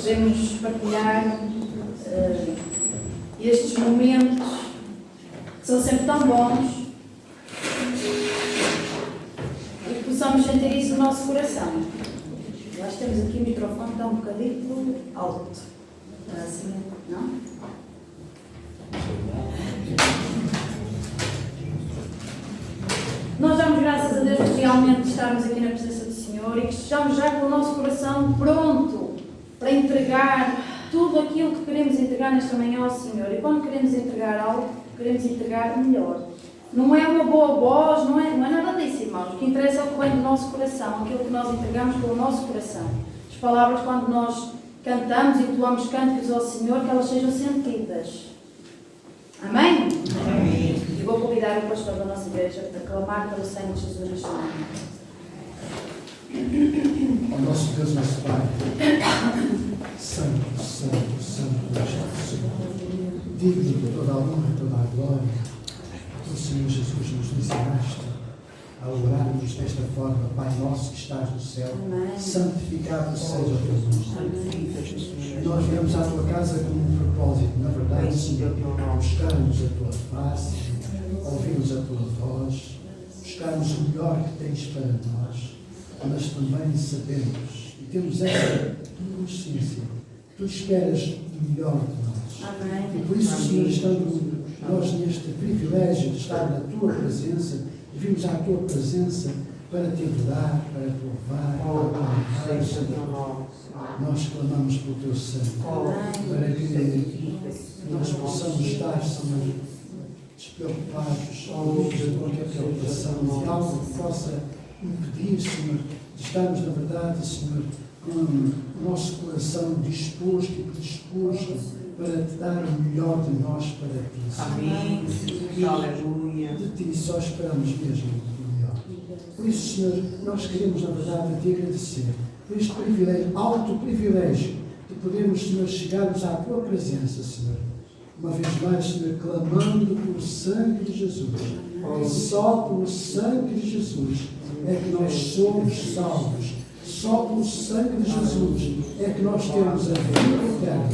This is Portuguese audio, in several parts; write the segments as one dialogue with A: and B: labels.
A: podemos partilhar estes momentos que são sempre tão bons e que possamos sentir isso no nosso coração. Nós temos aqui o microfone, está um bocadinho alto. Assim, não? Nós damos graças a Deus por realmente estarmos aqui na presença do Senhor e que estejamos já com o nosso coração pronto para entregar tudo aquilo que queremos entregar nesta manhã ao Senhor. E quando queremos entregar algo, queremos entregar o melhor. Não é uma boa voz, não é nada disso, irmãos. O que interessa é o que vem do nosso coração, aquilo que nós entregamos pelo nosso coração. As palavras, quando nós cantamos e entoamos cânticos ao Senhor, que elas sejam sentidas. Amém? Amém. E vou convidar o pastor da nossa igreja para clamar pelo sangue de Jesus nesta manhã.
B: Ó nosso Deus, nosso Pai, Santo, Santo, Santo, Senhor, digno de toda a honra, toda a glória, o Senhor Jesus nos ensinaste a orarmos desta forma: Pai nosso que estás no céu, santificado seja o teu nome. Nós viemos à tua casa com um propósito, na verdade, Senhor, buscarmos a tua face, ouvirmos a tua voz, buscarmos o melhor que tens para nós, mas também sabemos e temos essa consciência que tu esperas o melhor de nós.
A: Amém.
B: E por isso, Senhor, estando nós neste privilégio de estar na tua presença, vimos à tua presença para te adorar, para te louvar, para te Senhor. Nós clamamos pelo teu sangue, para que nós possamos estar, Senhor, despreocupados, livres de qualquer preocupação, de algo que possa impedir, Senhor, de estarmos, na verdade, Senhor, com o nosso coração disposto e predisposto para te dar o melhor de nós para ti, Senhor.
C: Amém. Aleluia.
B: De ti só esperamos mesmo o melhor. Por isso, Senhor, nós queremos, na verdade, te agradecer por este privilégio, alto privilégio, de podermos, Senhor, chegarmos à tua presença, Senhor. Uma vez mais, Senhor, clamando pelo sangue de Jesus. E só pelo sangue de Jesus é que nós somos salvos. Só pelo sangue de Jesus é que nós temos a vida eterna.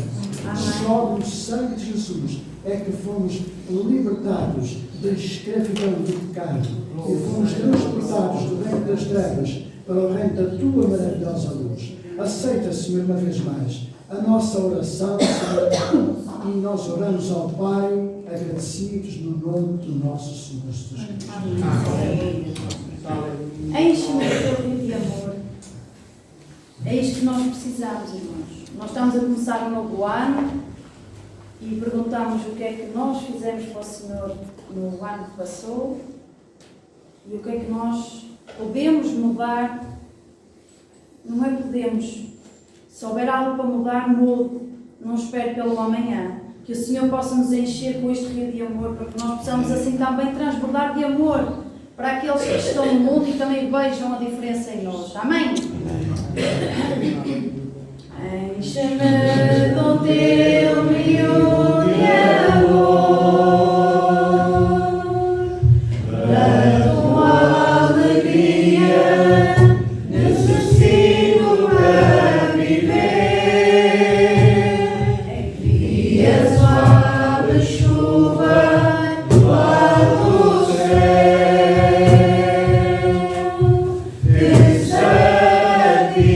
B: Só pelo sangue de Jesus é que fomos libertados da escravidão do pecado e fomos transportados do reino das trevas para o reino da tua maravilhosa luz. Aceita, Senhor, uma vez mais a nossa oração, Senhor, e nós oramos ao Pai agradecidos no nome do nosso Senhor Jesus Cristo.
A: Amém. Enche-me do teu rio de amor. É isto que nós precisamos, irmãos. Nós estamos a começar um novo ano e perguntamos o que é que nós fizemos para o Senhor no ano que passou e o que é que nós podemos mudar. Não é podemos. Se houver algo para mudar, mude. Não espere pelo amanhã. Que o Senhor possa nos encher com este rio de amor, para que nós possamos assim também transbordar de amor para aqueles que estão no mundo e também vejam a diferença em nós. Amém? Enche-me do teu rio de amor, da tua alegria necessito para viver. Envia suave chuva do alto céu, que satisfaz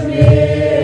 A: meu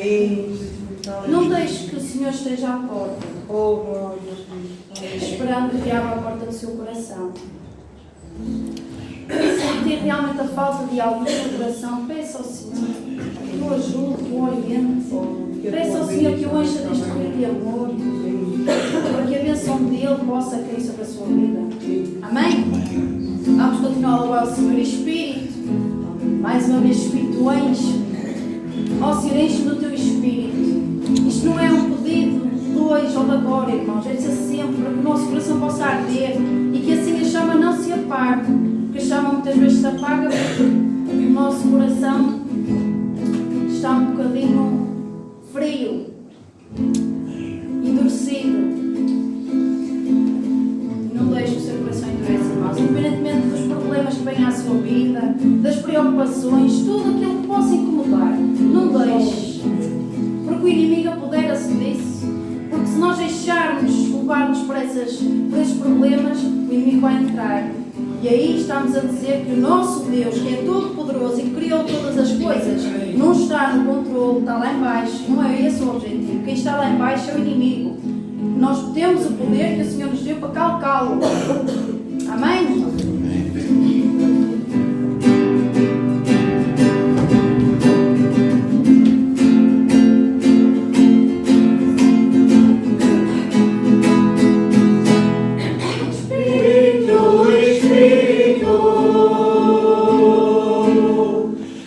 C: Amém.
A: Não deixe que o Senhor esteja à porta,
C: Oh, glória a Deus.
A: esperando que abra a porta do seu coração. Se tem realmente a falta de algo no seu coração, peça ao Senhor que o ajude, que o oriente. Peça ao Senhor que o encha deste rio de amor, para que a bênção dele possa cair sobre a sua vida. Amém? Vamos continuar a louvar o Senhor. Espírito, mais uma vez, Espírito, enche-me. Ó Senhor, enche-me do teu Espírito. Isto não é um pedido de hoje ou de agora, irmãos. É de ser sempre, para que o nosso coração possa arder e que assim a chama não se apague. Porque a chama muitas vezes se apaga porque o nosso coração está um bocadinho frio, endurecido. Não deixe que o seu coração endurece, irmãos. Independentemente dos problemas que vêm à sua vida, das preocupações, tudo aquilo que possa incomodar, não deixe. Porque o inimigo apodera-se disso. Porque se nós deixarmos levar-nos por esses problemas, o inimigo vai entrar. E aí estamos a dizer que o nosso Deus, que é todo-poderoso e que criou todas as coisas, não está no controle, está lá em baixo. Não é esse o objetivo. Quem está lá em baixo é o inimigo. Nós temos o poder que o Senhor nos deu para calcá-lo. Amém?
D: Que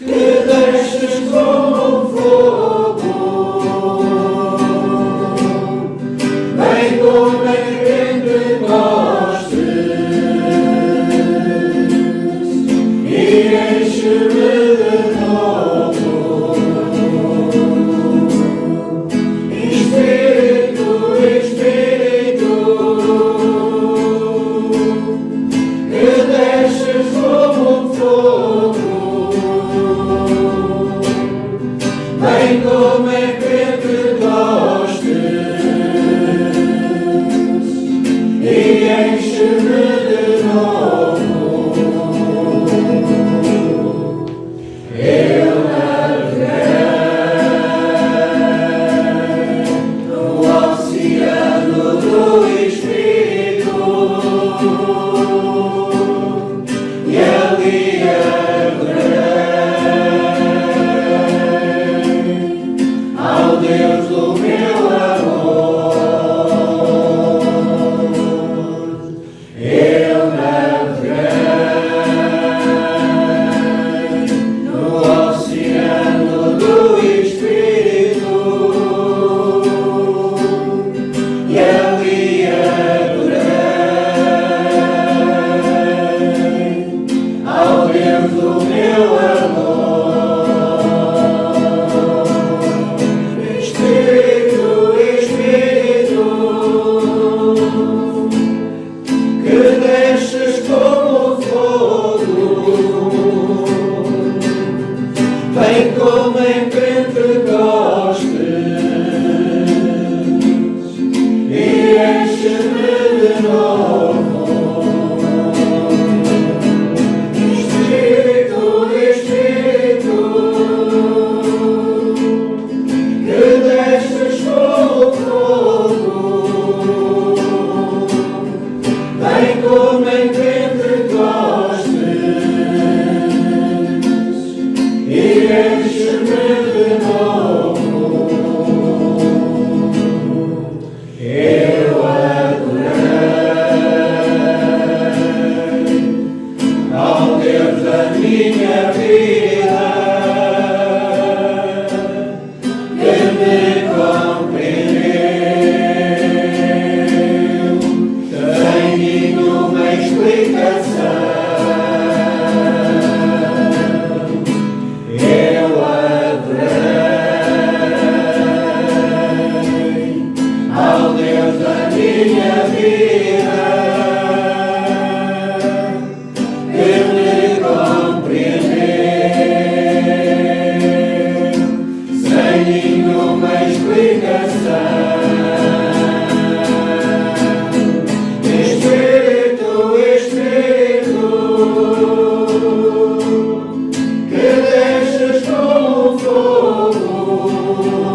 D: deixas como fogo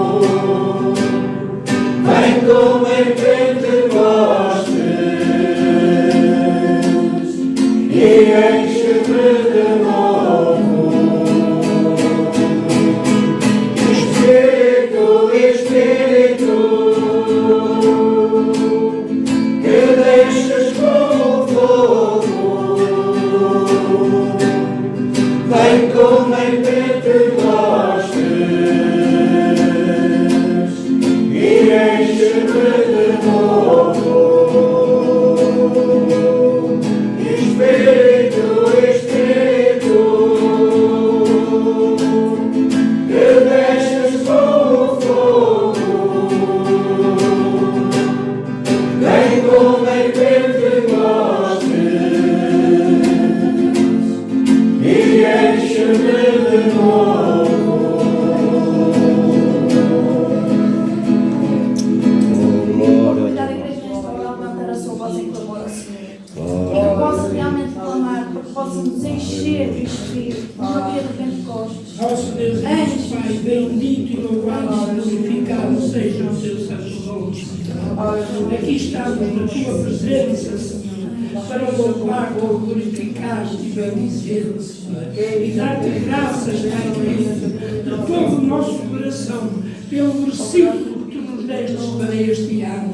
D: Aqui estamos na tua presença, Senhor, para louvar, glorificar-te e bendizer-te, Senhor, e dar-te graças, Pai querido, de todo o nosso coração, pelo versículo que tu nos deste para este ano,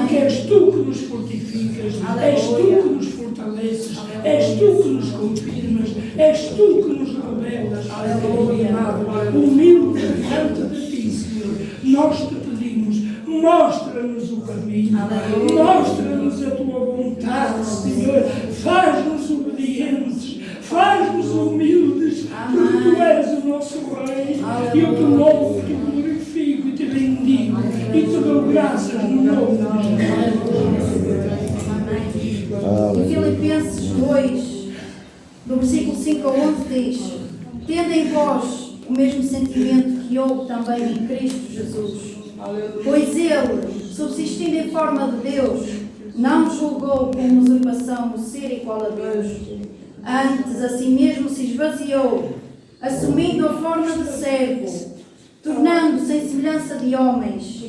D: porque és tu que nos fortificas, és tu que nos fortaleces, és tu que nos confirmas, és tu que nos revelas, humilde diante de ti, Senhor. Nós te pedimos, mostra-nos o caminho, mostra-nos a tua vontade, Senhor, faz-nos obedientes, faz-nos humildes, porque tu és o nosso Rei, e eu te louvo, te glorifico e te bendigo, e te dou graças no nome de Jesus.
A: Em Filipenses 2, do versículo 5 a 11 diz: tende em vós o mesmo sentimento que houve também em Cristo Jesus, pois ele, subsistindo em forma de Deus, não julgou como usurpação o ser igual a Deus. Antes, a si mesmo se esvaziou, assumindo a forma de servo, tornando-se em semelhança de homens,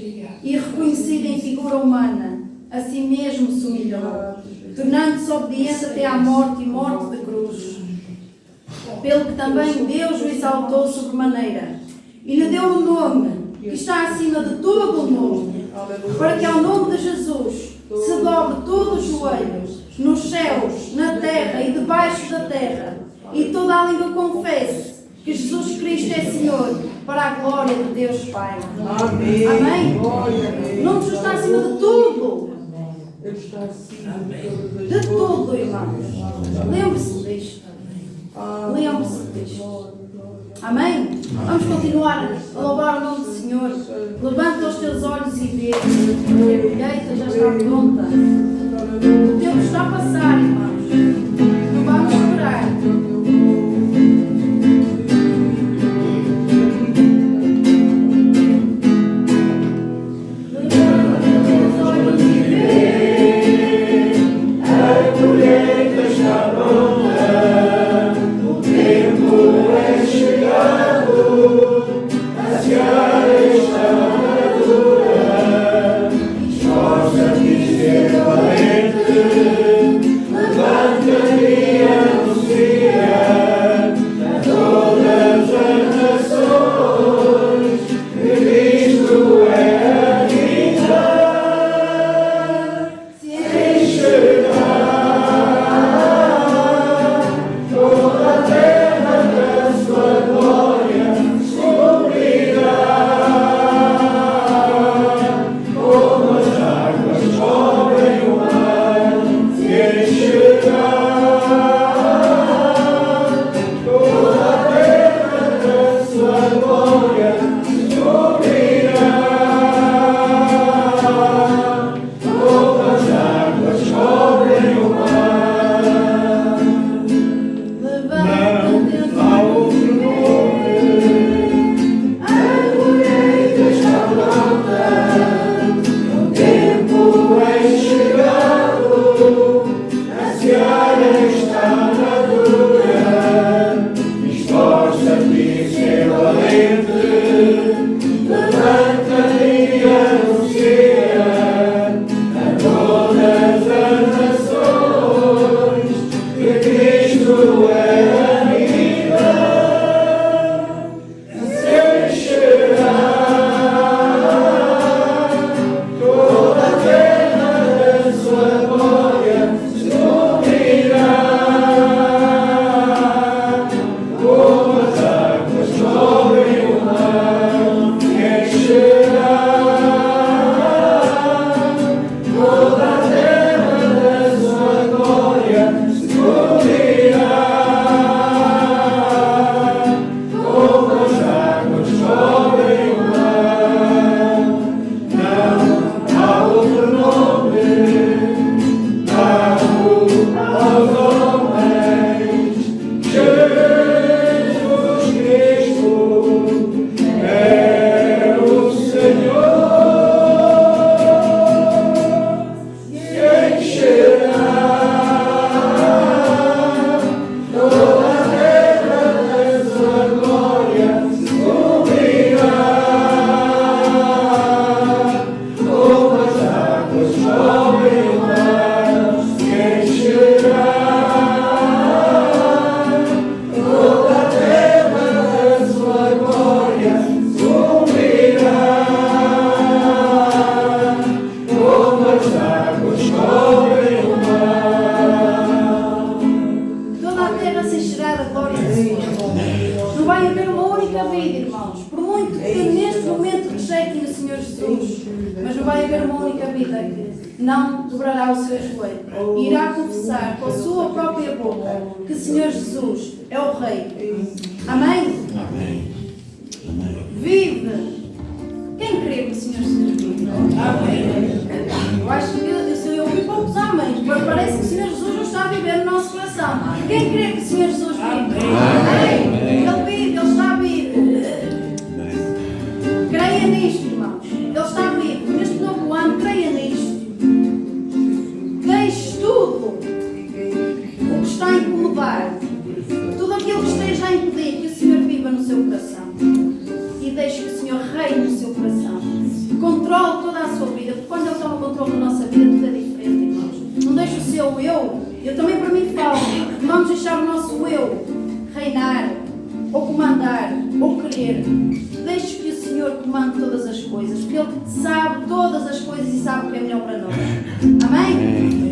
A: e reconhecido em figura humana, a si mesmo se humilhou, tornando-se obediente até à morte e morte de cruz. Pelo que também Deus o exaltou sobremaneira, e lhe deu um nome que está acima de todo o nome, para que ao nome de Jesus se dobre todo o joelho, nos céus, na terra e debaixo da terra, e toda a língua confesse que Jesus Cristo é Senhor, para a glória de Deus Pai.
C: Amém.
A: Amém? O nome de Jesus está acima de tudo.
C: Ele está acima
A: De tudo, irmãos. Lembre-se disto. Lembre-se disto. Amém? Vamos continuar a louvar o nome do Senhor. Levanta os teus olhos e vê que a colheita já está pronta. O tempo está a passar, irmãos. Não vamos esperar.
E: Toda a terra da sua glória se cobrirá.
A: rejeitem o Senhor Jesus, mas não vai haver uma única vida que não dobrará o seu joelho. Irá confessar com a sua própria boca que o Senhor Jesus é o Rei. Amém?
E: Amém.
A: Vive! Quem crê que o Senhor Jesus vive? Amém. Eu acho que eu ouvi poucos amém, porque parece que o Senhor Jesus não está a viver no nosso coração. Quem crê que o Senhor Jesus vive? Amém. Ele vive, Ele está vivo. Creia nisto, irmãos. Ele está vivo. Neste novo ano, creia nisto. Deixe tudo o que está a incomodar, tudo aquilo que esteja a impedir que o Senhor viva no seu coração. E deixe que o Senhor reine no seu coração. Controle toda a sua vida, porque quando Ele toma o controle da nossa vida, tudo é diferente, irmãos. Não deixe o seu eu também para mim falo, não vamos deixar o nosso eu reinar, ou comandar, ou querer. Deixe que o Senhor comande todas as coisas, porque Ele sabe todas as coisas e sabe o que é melhor para nós. Amém?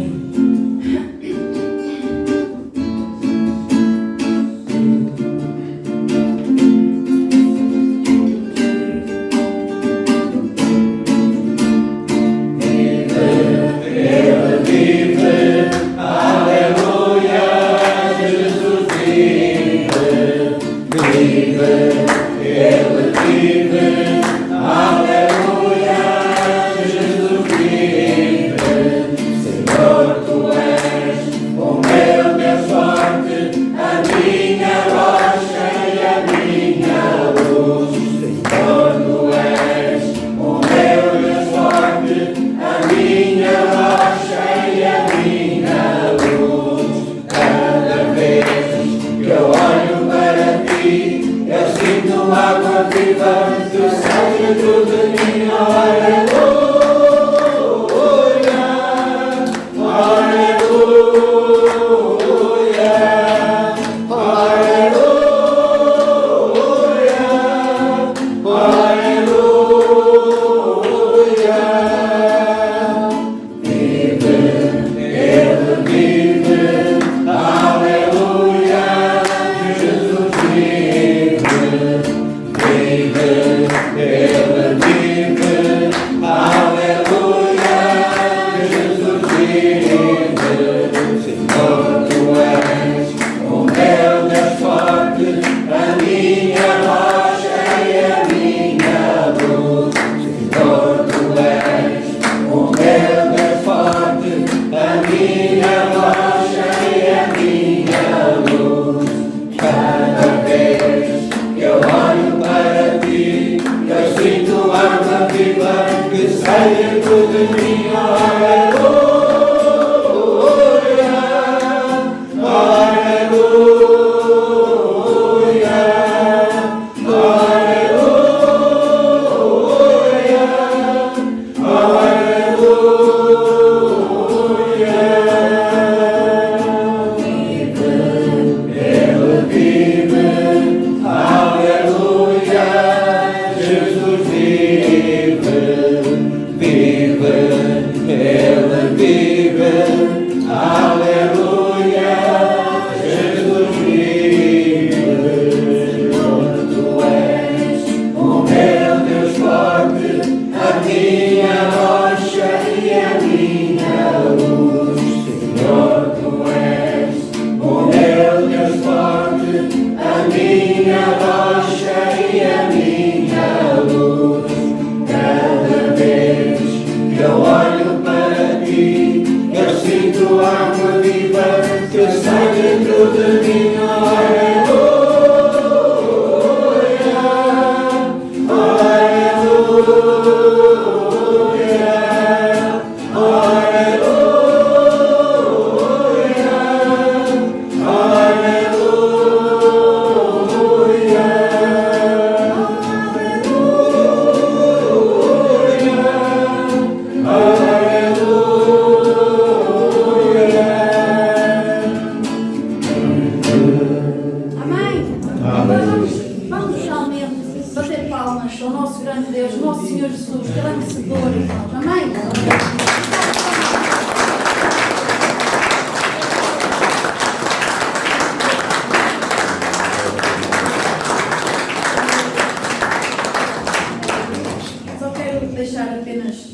A: deixar apenas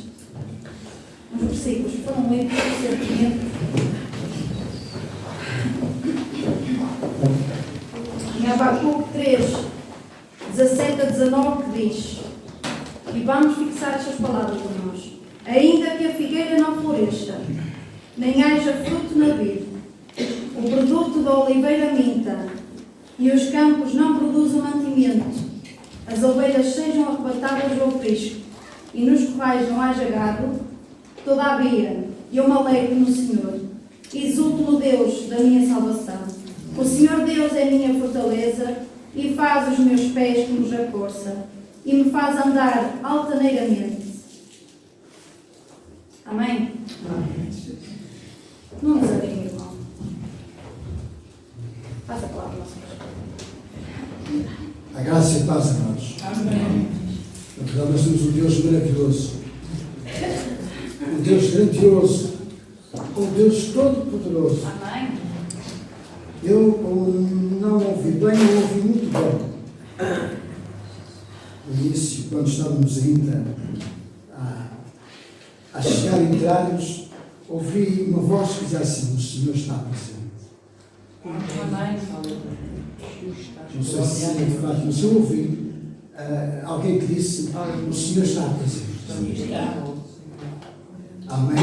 A: uns versículos que foram lidos recentemente. Em Abacuque 3, 17 a 19, que diz, e vamos fixar estas palavras a nós: ainda que a figueira não floresça, nem haja fruto na vide, o produto da oliveira minta, e os campos não produzam mantimento, as ovelhas sejam arrebatadas ao aprisco, e nos currais não haja gado, todavia eu me alegro no Senhor, exulto no Deus da minha salvação. O Senhor Deus é a minha fortaleza, e faz os meus pés como já força, e me faz andar altaneiramente. Amém? Não desanime, irmão. Passa a palavra, Senhor.
B: A graça e a paz, irmãos.
D: Amém.
B: Na verdade, nós temos um Deus maravilhoso, um Deus grandioso, um Deus todo-poderoso.
A: Amém?
B: Eu não ouvi bem, não ouvi muito bem. No início, quando estávamos ainda a chegar a entrarmos, ouvi uma voz que dizia assim: o Senhor está presente.
A: Amém.
B: Não sei se de facto, mas eu ouvi alguém que disse: o Senhor está presente. Amém.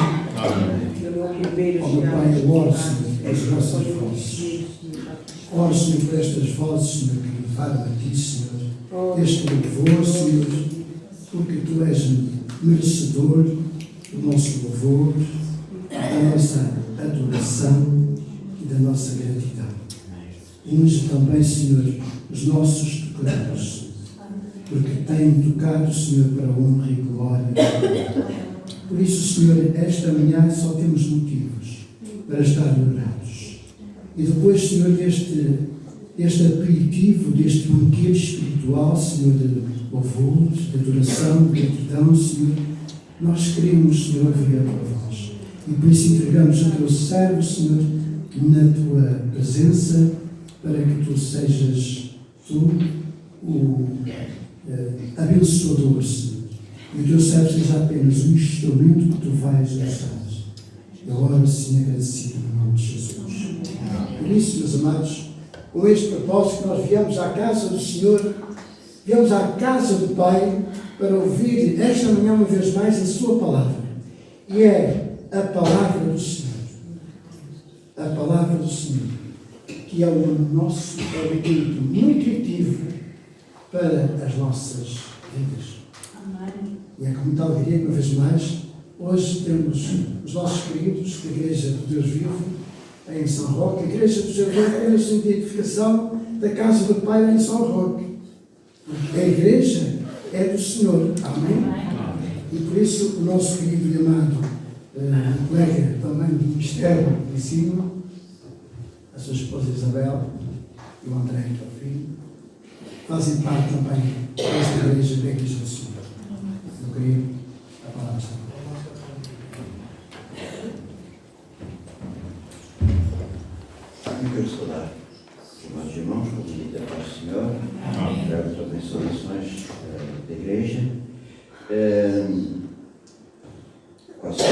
B: Ó meu Pai, eu oro, Senhor, pelas vossas vozes. Oro, Senhor, por estas vozes, Senhor, que levaram a Ti, Senhor, este louvor, Senhor, porque Tu és merecedor do nosso louvor, da nossa adoração e da nossa gratidão. Unge também, Senhor, os nossos tocadores, porque têm tocado, Senhor, para a honra e glória. Por isso, Senhor, esta manhã só temos motivos para estar orados. E depois, Senhor, deste aperitivo, deste banquete espiritual, Senhor, de louvor, de adoração, de gratidão, Senhor, nós queremos, Senhor, ouvir a Tua voz. E por isso entregamos a Teu servo, Senhor, na Tua presença, para que Tu sejas Tu o abençoador, Senhor. E o Teu servo seja apenas um instrumento que Tu vais usar. Eu oro assim agradecido no nome de Jesus. Por isso, meus amados, com este propósito, nós viemos à casa do Senhor, viemos à casa do Pai para ouvir esta manhã uma vez mais a Sua palavra. E é a palavra do Senhor. A palavra do Senhor, que é o nosso alimento nutritivo para as nossas vidas.
A: Amém.
B: E é como tal diria, uma vez mais, hoje temos os nossos queridos da Igreja do Deus Vivo, em São Roque, a Igreja dos Evangelhos de Identificação da Casa do Pai em São Roque. Porque a Igreja é do Senhor. Amém? E por isso o nosso querido e amado colega também do Ministério do Ensino, a sua esposa Isabel e o André, que é o filho, fazem parte também desta Igreja, da Igreja do Senhor. Meu querido, a palavra está.
E: Eu quero saudar os meus irmãos, com a visita para o Senhor, trago também saudações da Igreja, quase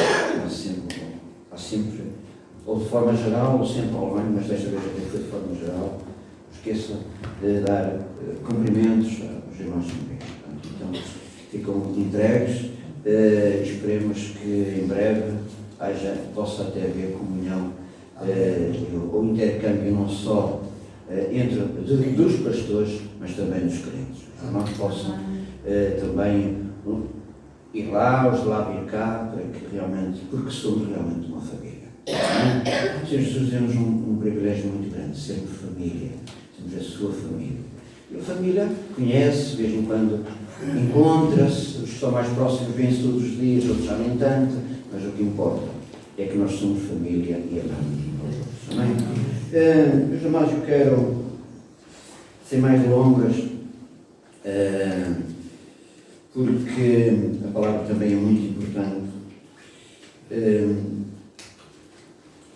E: sempre, ou de forma geral, ou sempre online, mas desta vez até foi de forma geral, esqueça de dar cumprimentos aos irmãos de Igreja. Então, ficam entregues, esperemos que em breve possa até haver comunhão, o intercâmbio não só dos pastores, mas também dos crentes. Os irmãos possam também ir lá, os de lá vir cá, para que realmente, porque somos realmente uma família. Senhor Jesus, temos um privilégio muito grande, sermos família, sermos a sua família. E a família conhece, de vez em quando encontra-se, os que estão mais próximos vêm-se todos os dias, outros já nem tanto, mas o que importa é que nós somos família e amamos. Amém? Meus amados, eu quero, sem mais delongas, porque a palavra também é muito importante.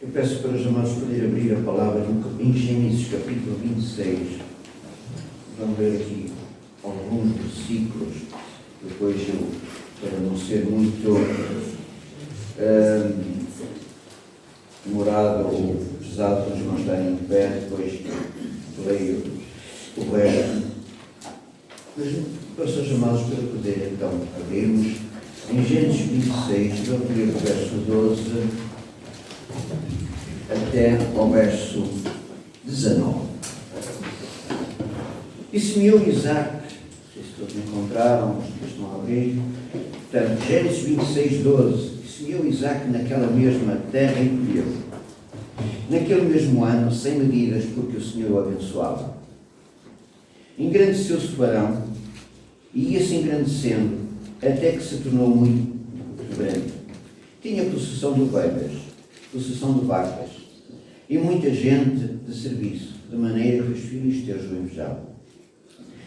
E: Eu peço para os amados poderem abrir a palavra em Gênesis capítulo 26. Vamos ler aqui alguns versículos, depois eu para não ser muito demorado ou pesado para os irmãos estarem de pé, depois leio o resto. Mas, pastor amados, para poder então abrirmos em Gênesis 26, vamos ler o verso 12 até ao verso 19. E semeou Isaac, não sei se todos encontraram, os que estão a abrir, portanto, Gênesis 26, 12. E semeou Isaac naquela mesma terra e colheu. Naquele mesmo ano, sem medidas, porque o Senhor o abençoava. Engrandeceu-se o varão e ia-se engrandecendo até que se tornou muito grande. Tinha possessão de ovelhas, possessão de vacas e muita gente de serviço, de maneira que os filisteus o invejavam.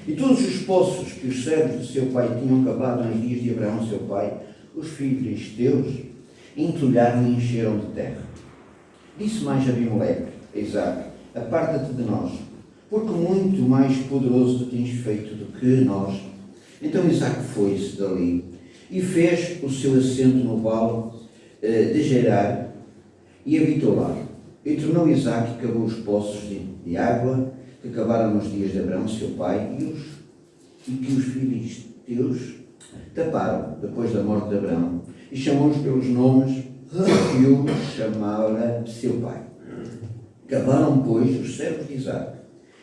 E: E todos os poços que os servos de seu pai tinham cavado nos dias de Abraão, seu pai, os filisteus entulharam e encheram de terra. Disse mais Abimeleque a Isaac: aparta-te de nós, porque muito mais poderoso tu tens feito do que nós. Então Isaac foi-se dali e fez o seu assento no vale de Gerar e habitou lá. E tornou Isaac e cavou os poços de água que cavaram nos dias de Abraão, seu pai, e que os filisteus taparam depois da morte de Abraão, e chamou-os pelos nomes que o chamara seu pai. Cavaram, pois, os servos de Isaac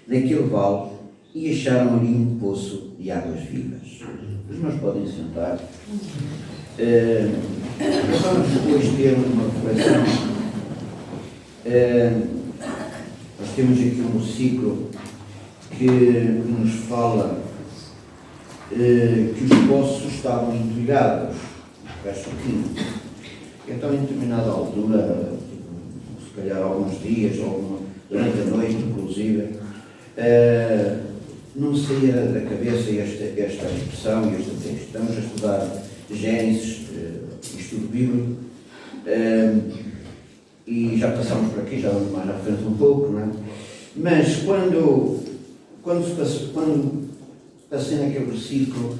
E: naquele vale e acharam ali um poço de águas vivas. Os irmãos podem sentar. Vamos depois ter uma reflexão. Nós temos aqui um versículo que nos fala que os poços estavam entulhados, verso 15. Então, em determinada altura, se calhar alguns dias, ou durante a noite, inclusive, não saía da cabeça esta expressão e este texto. Estamos a estudar Gênesis, estudo bíblico, e já passámos por aqui, já vamos mais à frente um pouco, não é? Mas quando passei naquele versículo,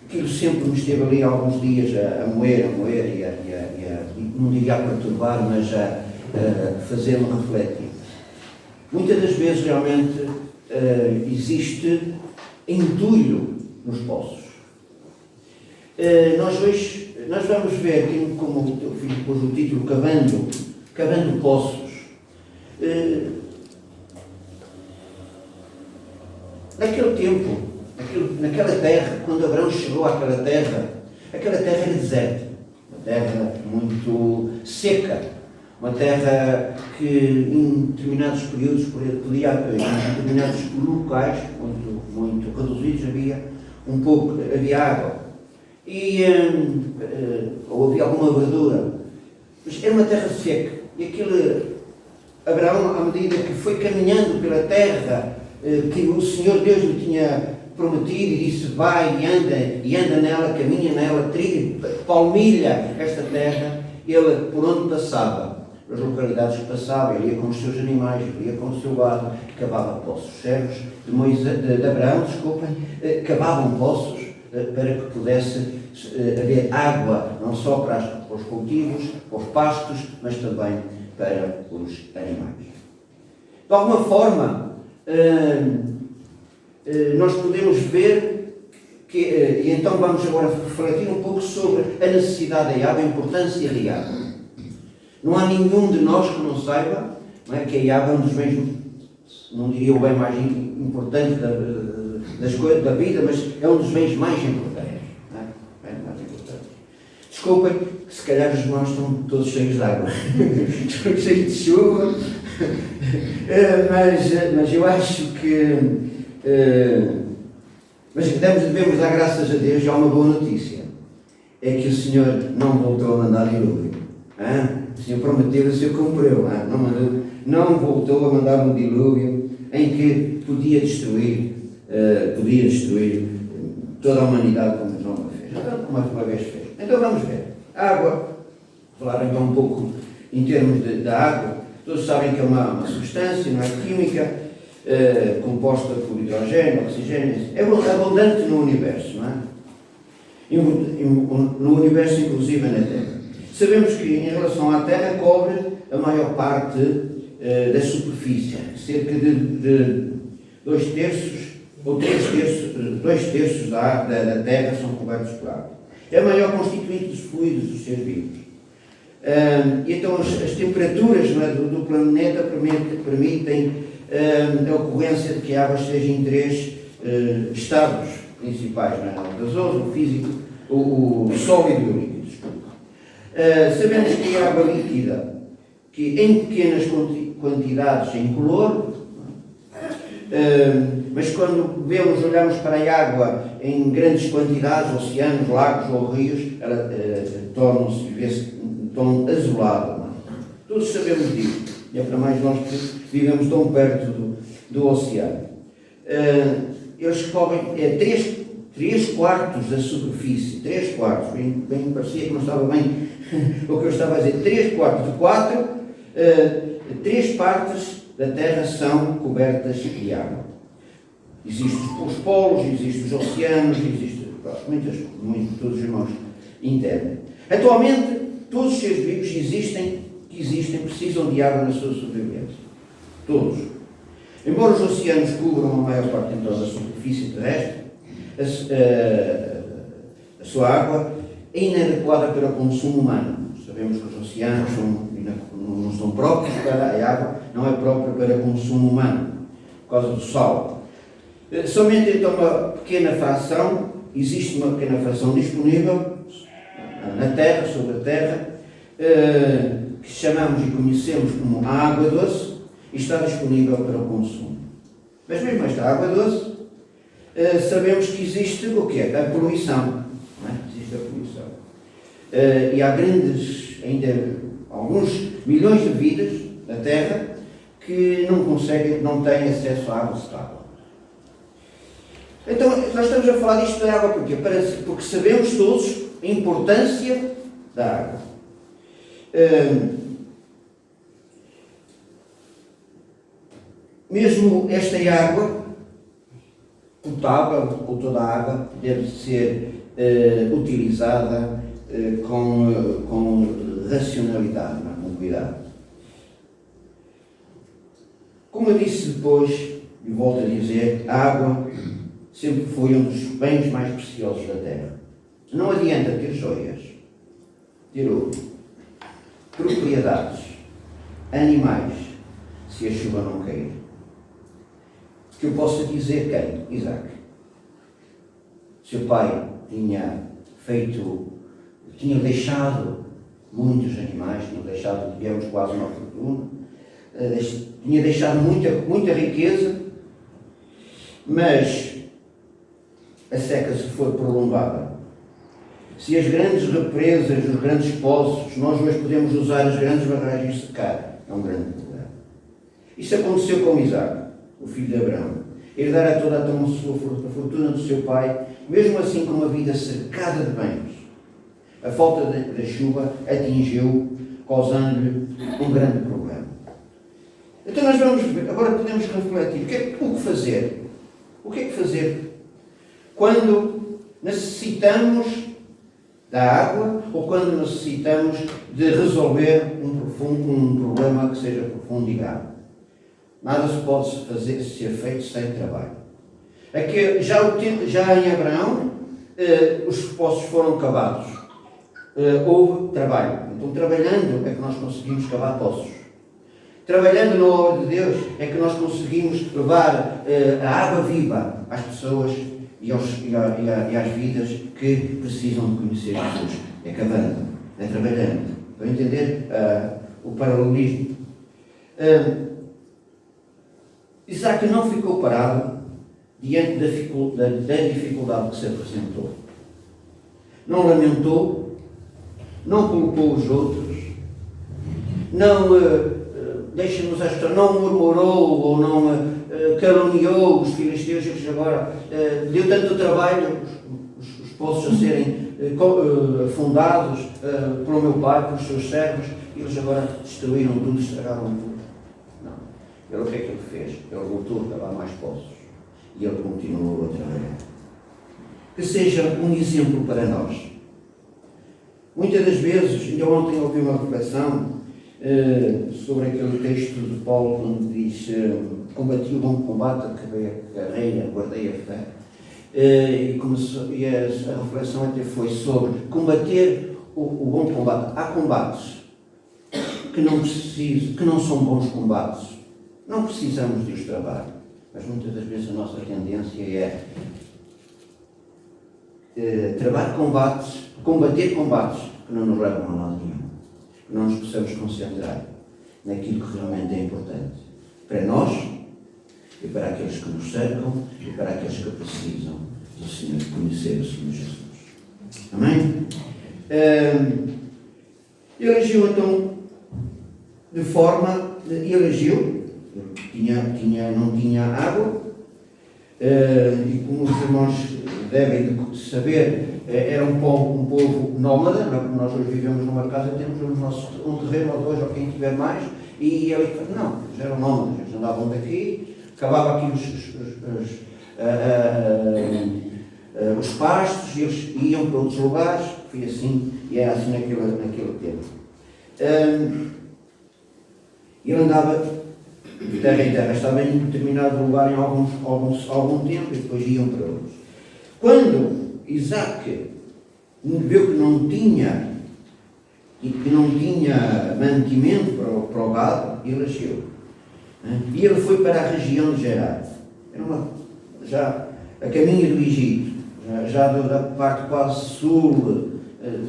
E: aquilo sempre me esteve ali há alguns dias a moer e não diria a perturbar, mas a fazer-me refletir. Muitas das vezes realmente existe entulho nos poços. Nós vamos ver, como o teu filho pôs o título, cavando poços. Naquele tempo, naquela terra, quando Abraão chegou àquela terra era deserta, uma terra muito seca, uma terra que em determinados períodos, em determinados locais muito reduzidos, havia água ou havia alguma verdura, mas era uma terra seca. E Abraão, à medida que foi caminhando pela terra que o Senhor Deus lhe tinha prometido, e disse: vai e anda nela, caminha nela, palmilha esta terra, ele por onde passava, as localidades que passava, ele ia com os seus animais, ele ia com o seu gado, cavava poços. Os servos de Abraão, cavavam poços para que pudesse haver água, não só para os cultivos, para os pastos, mas também para os animais. De alguma forma, nós podemos ver e então vamos agora refletir um pouco sobre a necessidade da água, a importância da água. Não há nenhum de nós que não saiba, não é, que a água é um dos bens, não diria o bem mais importante das coisas da vida, mas é um dos bens mais importantes. Não é? Bem mais importante. Desculpem, que se calhar os irmãos estão todos cheios de água, estão cheios de chuva, mas eu acho que mas devemos dar graças a Deus. E há uma boa notícia, é que o Senhor não voltou a mandar dilúvio. O Senhor prometeu, o Senhor cumpriu. Não voltou a mandar um dilúvio em que podia destruir toda a humanidade como não fez. Como uma vez fez. Então vamos ver. A água, falar então um pouco em termos da água. Todos sabem que é uma substância, não é química, composta por hidrogênio, oxigênio, é abundante no universo, não é? No universo, inclusive na Terra. Sabemos que, em relação à Terra, cobre a maior parte da superfície, cerca de 2 terços ou 3 terços, 2 terços da Terra são cobertos por água. É a maior constituinte dos fluidos dos seres vivos. E então as temperaturas, não é, do planeta permitem a ocorrência de que a água esteja em 3 estados principais, não é? O gasoso, o físico, o sólido e o líquido. Sabemos que a água líquida, que em pequenas quantidades é incolor, mas quando olhamos para a água em grandes quantidades, oceanos, lagos ou rios, ela torna-se, vê-se um tom azulado. Não é? Todos sabemos disso, e é para mais nós que vivemos tão perto do oceano. Eles cobrem 3 quartos da superfície, 3 quartos, bem parecia que não estava bem o que eu estava a dizer, 3 quartos de 4, 3 partes da Terra são cobertas de água. Existem os polos, existem os oceanos, existem todos os irmãos entendem. Atualmente, todos os seres vivos que existem precisam de água na sua sobrevivência. Todos. Embora os oceanos cubram a maior parte então da superfície terrestre, a sua água é inadequada para o consumo humano. Sabemos que os oceanos não são próprios para a água, não é própria para consumo humano, por causa do sal. Somente então existe uma pequena fração disponível na Terra, sobre a Terra, que chamamos e conhecemos como a água doce, e está disponível para o consumo. Mas mesmo esta água doce, sabemos que existe o quê? A poluição. Não é? Existe a poluição. E há ainda alguns milhões de vidas na Terra que não têm acesso à água potável. Então, nós estamos a falar disto da água porquê? Porque sabemos todos a importância da água. Mesmo esta água potável, ou toda a água, deve ser utilizada com racionalidade, com cuidado. Como eu disse depois, e volto a dizer, a água sempre foi um dos bens mais preciosos da Terra. Não adianta ter joias, ter ouro, propriedades, animais, se a chuva não cair. Que eu possa dizer quem? Isaac. Seu pai tinha deixado muitos animais, tivemos quase uma fortuna, tinha deixado muita riqueza, mas a seca se for prolongada. Se as grandes represas, os grandes poços, nós hoje podemos usar as grandes barragens secar, é um grande problema. Isso aconteceu com Isaac, o filho de Abraão. Herdara toda a fortuna do seu pai, mesmo assim com uma vida cercada de bens. A falta da chuva atingiu, causando-lhe um grande problema. Então nós vamos ver, agora podemos refletir, o que fazer? O que é que fazer quando necessitamos da água ou quando necessitamos de resolver um problema que seja profundo e grave? Nada se pode ser feito sem trabalho. Aqui, já em Abraão, os poços foram cavados. Houve trabalho. Então, trabalhando é que nós conseguimos cavar poços. Trabalhando na obra de Deus é que nós conseguimos levar a água viva às pessoas e às vidas que precisam de conhecer Jesus. É cavando, é trabalhando. Para entender o paralelismo. Isaac não ficou parado diante da dificuldade que se apresentou. Não lamentou, não culpou os outros, não não murmurou ou não caluniou os filisteus, que agora deu tanto trabalho os poços a serem fundados pelo meu pai, pelos seus servos, e eles agora destruíram tudo, estragaram tudo. Não. Ele o que é que ele fez? Ele voltou a cavar mais poços. E ele continuou a trabalhar. Que seja um exemplo para nós. Muitas das vezes, ainda ontem ouvi uma reflexão sobre aquele texto de Paulo, onde diz: combati o bom combate, acabei a carreira, guardei a fé. E a reflexão até foi sobre combater o bom combate. Há combates que não são bons combates. Não precisamos de os travar. Mas muitas das vezes a nossa tendência é travar combates, combater combates que não nos levam a nada nenhum. Que não nos possamos concentrar naquilo que realmente é importante. Para nós, e para aqueles que nos cercam, e para aqueles que precisam do Senhor, conhecer o Senhor Jesus. Amém? Ele agiu então de forma, não tinha água, e como os irmãos devem saber, era um povo nómada. Nós hoje vivemos numa casa, temos um terreno ou dois, ou quem tiver mais, e ele não, eles eram nómadas, eles andavam daqui, cavavam aqui os pastos, e eles iam para outros lugares. Foi assim, e era assim naquele tempo. Ele andava de terra em terra, estava em determinado lugar em algum tempo, e depois iam para outros. Quando Isaac viu que não tinha mantimento para o gado, ele agiu. E ele foi para a região de Gerar. Já a caminho do Egito, já da parte quase sul,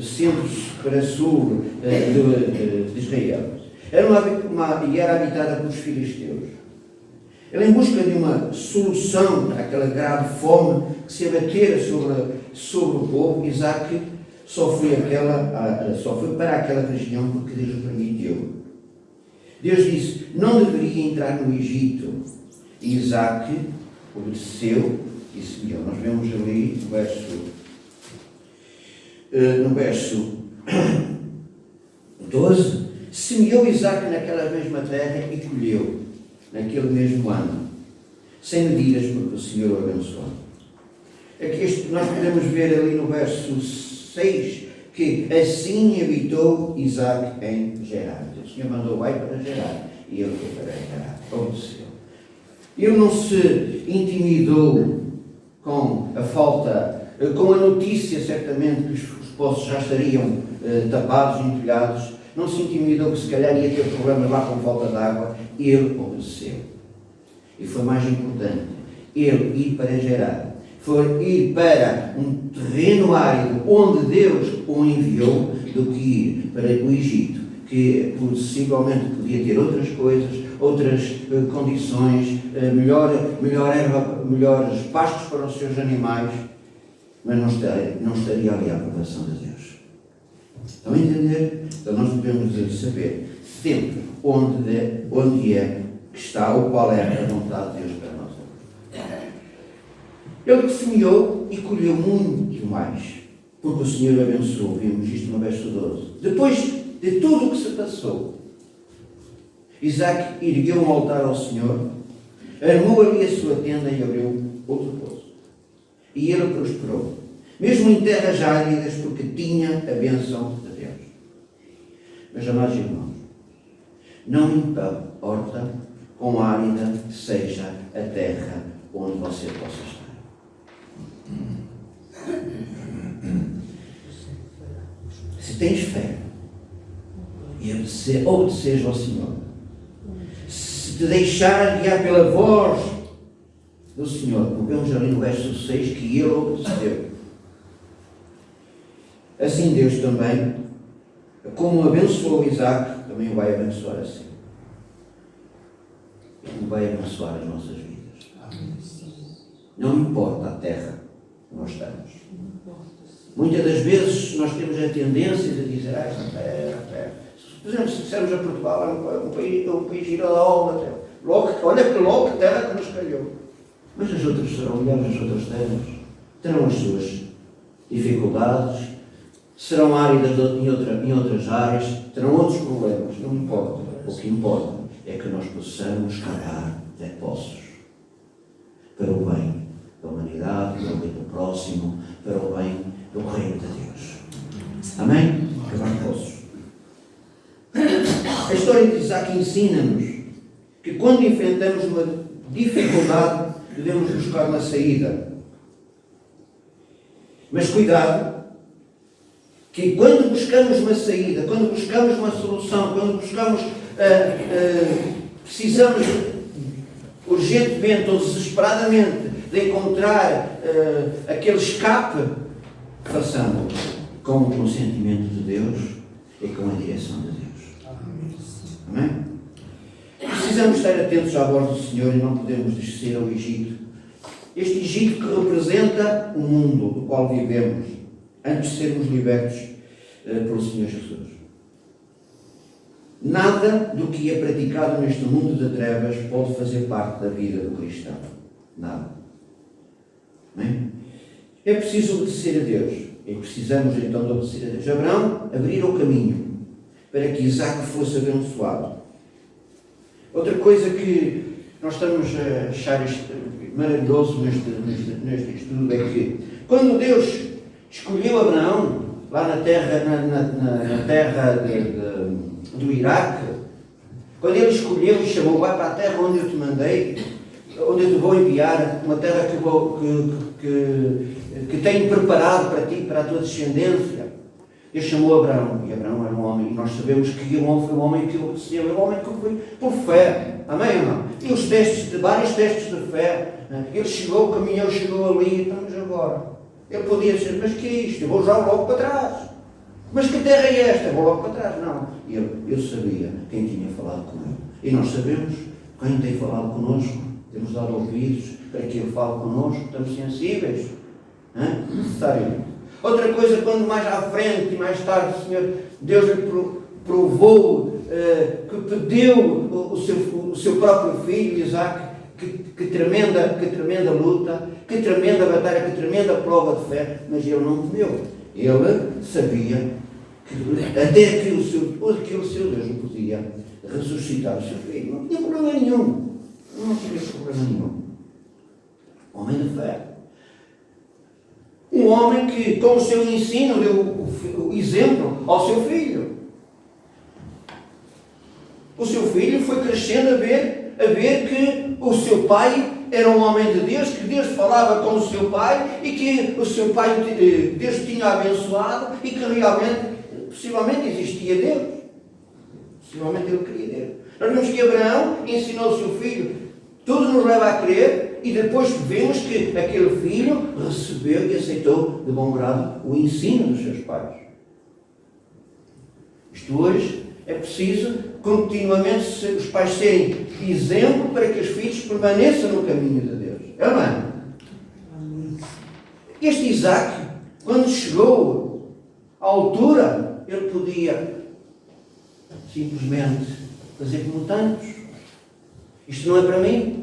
E: centro para sul de Israel. Era habitada pelos filisteus. Ele, em busca de uma solução para aquela grave fome que se abatera sobre o povo, Isaac só foi para aquela região porque Deus o permitiu. Deus disse: não deveria entrar no Egito. E Isaac obedeceu e seguiu. Nós vemos ali no verso 12: semeou Isaac naquela mesma terra e colheu naquele mesmo ano, sem medidas, porque o Senhor o abençoou. Aqui nós podemos ver ali no verso 6 que assim habitou Isaac em Gerar. O Senhor mandou: vai para Gerar, e ele foi para Gerar, obedeceu. Ele não se intimidou com a notícia, certamente, que os poços já estariam tapados, entulhados. Não se intimidou que se calhar ia ter problemas lá com falta de água. Ele obedeceu. E foi mais importante, ele ir para Gerar. Foi ir para um terreno árido onde Deus o enviou, do que ir para o Egito, que possivelmente podia ter outras coisas, outras condições, melhor erva, melhores pastos para os seus animais, mas não estaria ali a aprovação de Deus. Estão a entender? Então nós devemos saber sempre onde é que está ou qual é a vontade de Deus para nós. Ele que semeou e colheu muito mais, porque o Senhor o abençoou. Vimos isto no verso 12. Depois de tudo o que se passou, Isaac ergueu um altar ao Senhor, armou ali a sua tenda e abriu outro poço. E ele prosperou, mesmo em terras áridas, porque tinha a bênção de Deus. Meus amados irmãos, não importa quão árida seja a terra onde você possa estar. Se tens fé e obedeceres ao Senhor, se te deixares guiar pela voz do Senhor, como vemos ali no verso 6, que ele obedeceu, assim Deus também, como abençoou Isaac, também o vai abençoar assim. Ele vai abençoar as nossas vidas. Não importa a terra que nós estamos. Muitas das vezes nós temos a tendência de dizer: esta terra. Por exemplo, se dissermos a Portugal, é um país girolão da terra. Olha que terra que nos calhou. Mas as outras serão melhores, as outras terras terão as suas dificuldades, serão áridas em outras áreas, terão outros problemas. Não importa. O que importa é que nós possamos cavar poços para o bem da humanidade, para o bem do próximo, para o bem do reino de Deus. Amém? Cavar poços. A história de Isaac ensina-nos que quando enfrentamos uma dificuldade, devemos buscar uma saída. Mas cuidado, que quando buscamos uma saída, quando buscamos uma solução, quando buscamos, precisamos urgentemente ou desesperadamente de encontrar aquele escape, façamos com o consentimento de Deus e com a direção de Deus. Amém? Precisamos estar atentos à voz do Senhor e não podemos descer ao Egito. Este Egito que representa o mundo do qual vivemos, antes de sermos libertos pelo Senhor Jesus. Nada do que é praticado neste mundo de trevas pode fazer parte da vida do cristão. Nada. Amém? É preciso obedecer a Deus. E precisamos então de obedecer a Deus. Abraão abriu o caminho para que Isaac fosse abençoado. Outra coisa que nós estamos a achar maravilhoso neste estudo é que quando Deus escolheu Abraão lá na terra, na terra do Iraque, quando Ele escolheu e chamou, vai para a terra onde eu te mandei, onde eu te vou enviar, uma terra que tenho preparado para ti, para a tua descendência. Ele chamou Abraão, e Abraão era um homem, e nós sabemos que ele foi um homem que obedeceu, era um homem que foi por fé. Amém, irmão? E os vários testes de fé. Ele chegou, caminhou, chegou ali, estamos agora. Ele podia dizer, mas que é isto? Eu vou já logo para trás. Mas que terra é esta? Eu vou logo para trás. Não. Eu sabia quem tinha falado com ele. E nós sabemos quem tem falado connosco. Temos dado ouvidos para que ele fale connosco. Estamos sensíveis. Necessariamente. Outra coisa, quando mais à frente e mais tarde o Senhor, Deus lhe provou, que pediu o seu próprio filho, Isaac, que tremenda luta, que tremenda batalha, que tremenda prova de fé, mas ele não temeu. Ele sabia que até que o seu Deus não podia ressuscitar o seu filho. Não tinha problema nenhum. Não tinha problema nenhum. Homem de fé. Um homem que, com o seu ensino, deu o exemplo ao seu filho. O seu filho foi crescendo a ver que o seu pai era um homem de Deus, que Deus falava com o seu pai e que o seu pai, Deus tinha abençoado e que realmente, possivelmente, existia Deus. Possivelmente ele queria Deus. Nós vemos que Abraão ensinou o seu filho. Tudo nos leva a crer. E depois vemos que aquele filho recebeu e aceitou de bom grado o ensino dos seus pais. Isto hoje é preciso continuamente os pais serem exemplo para que os filhos permaneçam no caminho de Deus. Amém? Este Isaac, quando chegou à altura, ele podia simplesmente fazer como tantos. Isto não é para mim.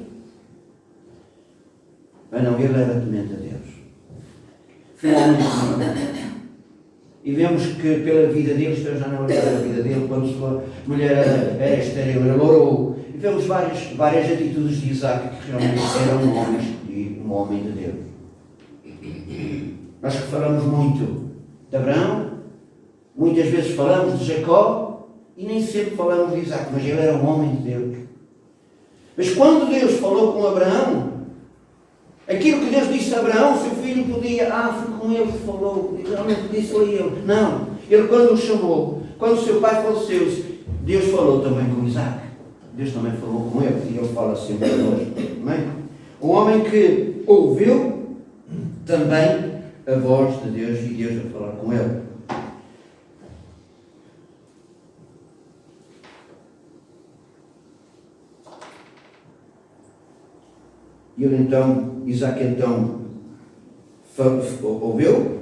E: Mas não, ele era temente a Deus. Foi um homem de. E vemos que pela vida dele, isto já não era a vida dele, quando sua mulher era estéril, ele orou. E vemos várias atitudes de Isaac que realmente era um homem de Deus. Nós que falamos muito de Abraão, muitas vezes falamos de Jacó e nem sempre falamos de Isaac, mas ele era um homem de Deus. Mas quando Deus falou com Abraão, aquilo que Deus disse a Abraão, seu filho podia, foi com ele que falou, realmente disse a ele. Não, ele quando o chamou, quando o seu pai faleceu, Deus falou também com Isaac. Deus também falou com ele, e ele fala sempre connosco. O homem que ouviu também a voz de Deus e Deus a falar com ele. E ele Isaac ouviu.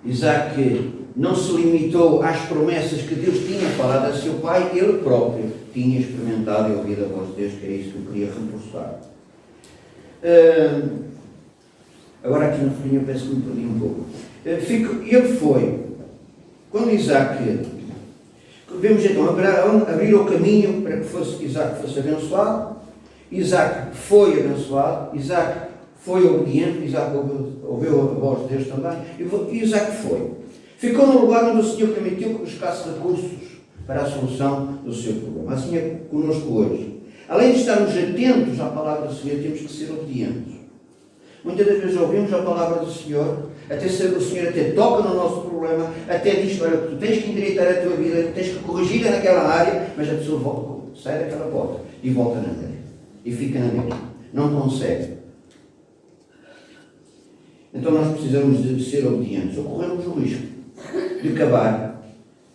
E: Isaac não se limitou às promessas que Deus tinha falado a seu pai, ele próprio tinha experimentado e ouvido a voz de Deus, que é isso que eu queria reforçar. Agora aqui na folhinha eu penso que me perdi um pouco. Ele foi, quando Isaac, vemos então Abraão abrir o caminho para que Isaac fosse abençoado. Isaac foi abençoado, Isaac foi obediente, Isaac ouviu a voz de Deus também, e Isaac foi. Ficou no lugar onde o Senhor permitiu que buscasse recursos para a solução do seu problema. Assim é conosco hoje. Além de estarmos atentos à palavra do Senhor, temos que ser obedientes. Muitas das vezes ouvimos a palavra do Senhor, o Senhor até toca no nosso problema, até diz, olha, tu tens que endireitar a tua vida, tens que corrigir naquela área, mas a pessoa volta, sai daquela porta e volta na mesma. E fica na mesma. Não consegue. Então nós precisamos de ser obedientes. Ocorremos o risco de cavar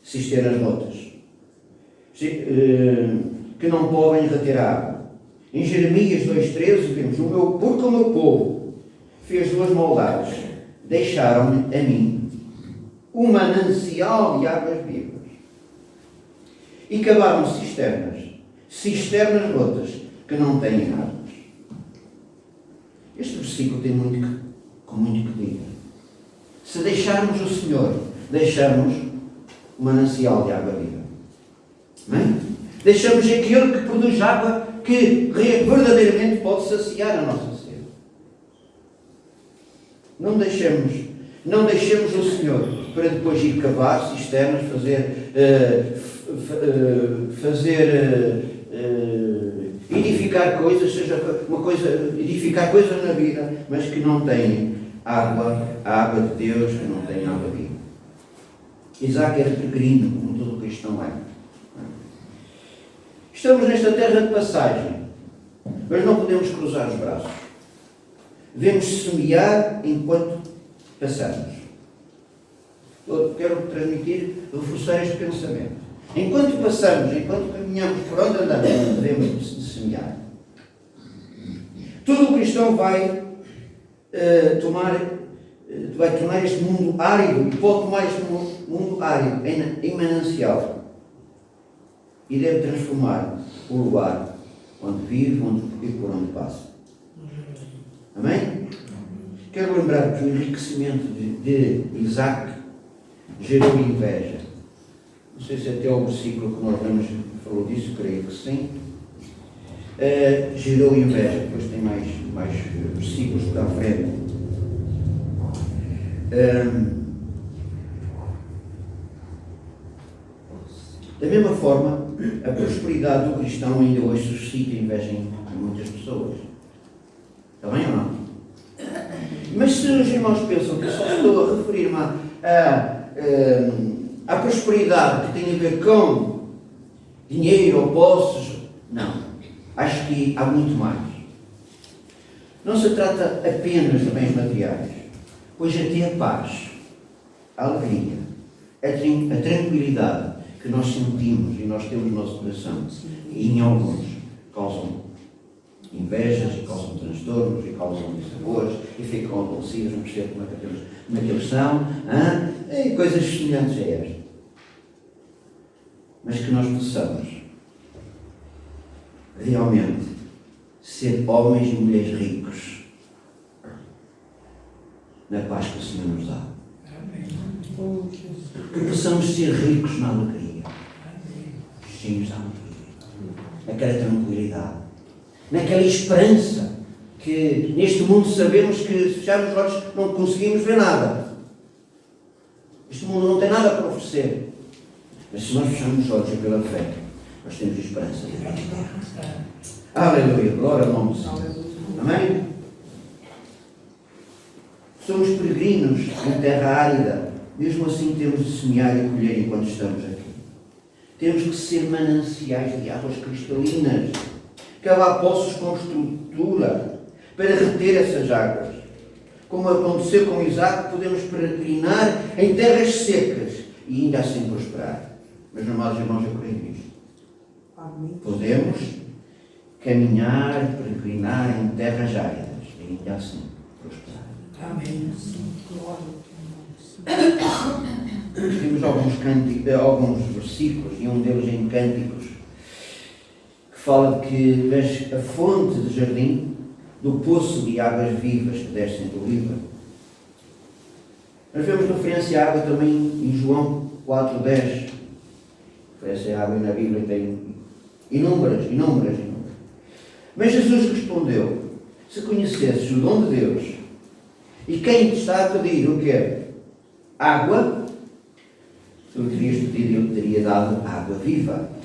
E: cisternas rotas, que não podem reter a água. Em Jeremias 2,13 vemos, porque o meu povo fez duas maldades, deixaram-me a mim um manancial de águas vivas e cavaram cisternas rotas que não têm águas. Este versículo tem muito que dizer. Se deixarmos o Senhor, deixamos o manancial de água viva. Amém? Deixamos aquele que produz água que verdadeiramente pode saciar a nossa sede. Não deixemos o Senhor para depois ir cavar cisternas, edificar coisas, edificar coisas na vida, mas que não têm água, a água de Deus, que não tem água viva. Isaac era peregrino, como todo cristão é. Estamos nesta terra de passagem, mas não podemos cruzar os braços. Devemos semear enquanto passamos. Eu quero reforçar este pensamento. Enquanto passamos, enquanto caminhamos por onde andamos, devemos semear. Todo cristão vai tornar este mundo árido, e pode tomar este mundo árido em manancial. E deve transformar o lugar onde vive e por onde passa. Amém? Quero lembrar que o enriquecimento de Isaac gerou inveja. Não sei se até o versículo que nós lemos falou disso, creio que sim. Gerou inveja. Depois tem mais versículos para a frente. Da mesma forma, a prosperidade do cristão ainda hoje suscita inveja em muitas pessoas. Está bem ou não? Mas se os irmãos pensam que eu só estou a referir-me à prosperidade que tem a ver com dinheiro ou posses, não. Acho que há muito mais. Não se trata apenas de bens materiais, pois até a paz, a alegria, a tranquilidade que nós sentimos e nós temos no nosso coração, e em alguns causam invejas, e causam transtornos, e causam dissabores, e ficam aborrecidos, não percebo como é que eles são, e coisas semelhantes a esta. Mas que nós possamos realmente ser homens e mulheres ricos na paz que o Senhor nos dá. Que possamos ser ricos na alegria, cheios de alegria, naquela tranquilidade, naquela esperança que neste mundo sabemos que se fecharmos os olhos não conseguimos ver nada. Este mundo não tem nada para oferecer, mas se nós fecharmos os olhos pela fé, nós temos esperança de vida. Aleluia, glória ao nome do Senhor. Amém? Somos peregrinos em terra árida, mesmo assim temos de semear e colher enquanto estamos aqui. Temos que ser mananciais de águas cristalinas, cavar poços com estrutura para reter essas águas. Como aconteceu com Isaac, podemos peregrinar em terras secas e ainda assim prosperar. Meus amados irmãos, eu creio nisto. Podemos caminhar, peregrinar em terras áridas e ainda assim prosperar.
D: Amém.
E: Temos alguns versículos, e um deles em Cânticos, que fala de que és a fonte de jardim, do poço de águas vivas que descem do Líbano. Nós vemos referência à água também em João 4,10. Oferecem água e na Bíblia tem inúmeras. Mas Jesus respondeu: se conhecesses o dom de Deus e quem te está a pedir o quê? Água, tu lhe terias pedido e ele teria dado água viva.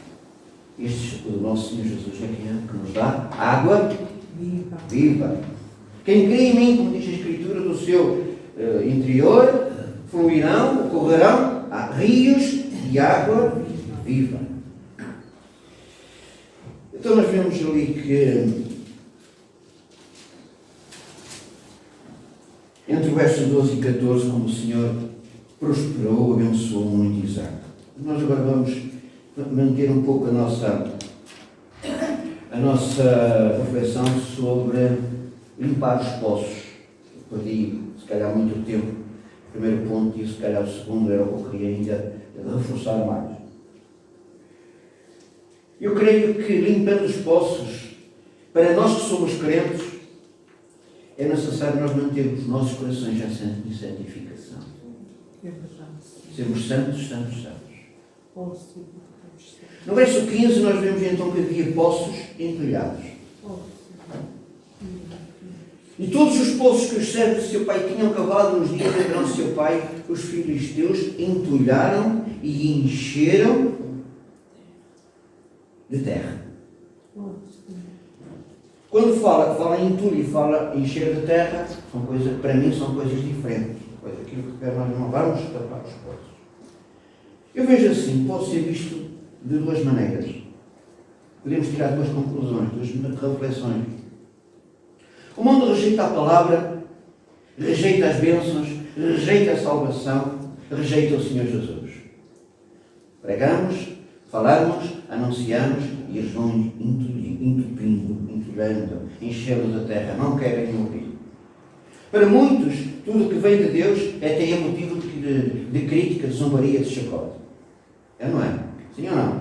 E: O nosso Senhor Jesus é quem é que nos dá água viva. Quem crê em mim, como diz a Escritura, do seu interior fluirão, correrão rios de água viva. Então nós vemos ali que entre o verso 12 e 14, como o Senhor prosperou, abençoou muito Isaac. Nós agora vamos manter um pouco a nossa reflexão sobre limpar os poços. Perdi, se calhar, muito tempo. O primeiro ponto e, se calhar, o segundo era o que eu queria ainda reforçar mais. Eu creio que limpando os poços, para nós que somos crentes, é necessário nós mantermos os nossos corações em santificação. Sermos santos. No verso 15 nós vemos então que havia poços entulhados. E todos os poços que os servos de seu pai tinham cavado nos dias de Abrão seu pai, os filisteus entulharam e encheram de terra. Quando fala em entulho e fala em encher de terra, para mim são coisas diferentes. Aquilo que nós não vamos tapar os poços. Eu vejo assim, pode ser visto de duas maneiras. Podemos tirar duas conclusões, duas reflexões. O mundo rejeita a palavra, rejeita as bênçãos, rejeita a salvação, rejeita o Senhor Jesus. Pregamos, falamos, anunciamos e eles vão entupindo, entulhando, enchendo da terra, não querem ouvir. Para muitos, tudo que vem de Deus é até motivo de crítica, de zombaria, de chacota. É, não é? Sim ou não?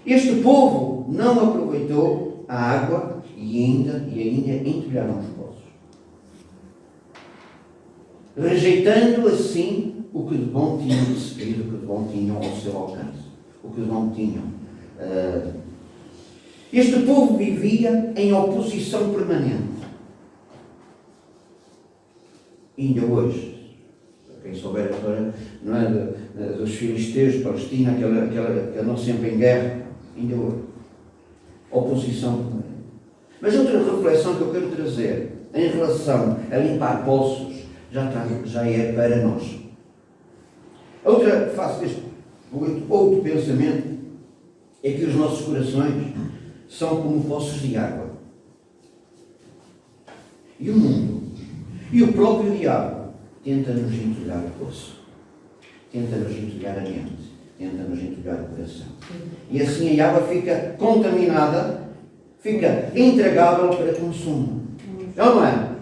E: Este povo não aproveitou a água e ainda entulharam os poços. Rejeitando assim o que de bom tinham recebido, o que de bom tinham ao seu alcance, o que de bom tinham. Este povo vivia em oposição permanente. Ainda hoje, quem souber a história, não é, dos filisteus, Palestina, que andam sempre em guerra, ainda hoje. Oposição permanente. Mas outra reflexão que eu quero trazer em relação a limpar poços já é para nós. Outra face deste outro pensamento é que os nossos corações são como poços de água. E o mundo, e o próprio diabo, tenta-nos entulhar o poço. Tenta-nos entulhar a mente. Tenta-nos entulhar o coração. E assim a água fica contaminada, fica intragável para consumo. Não é?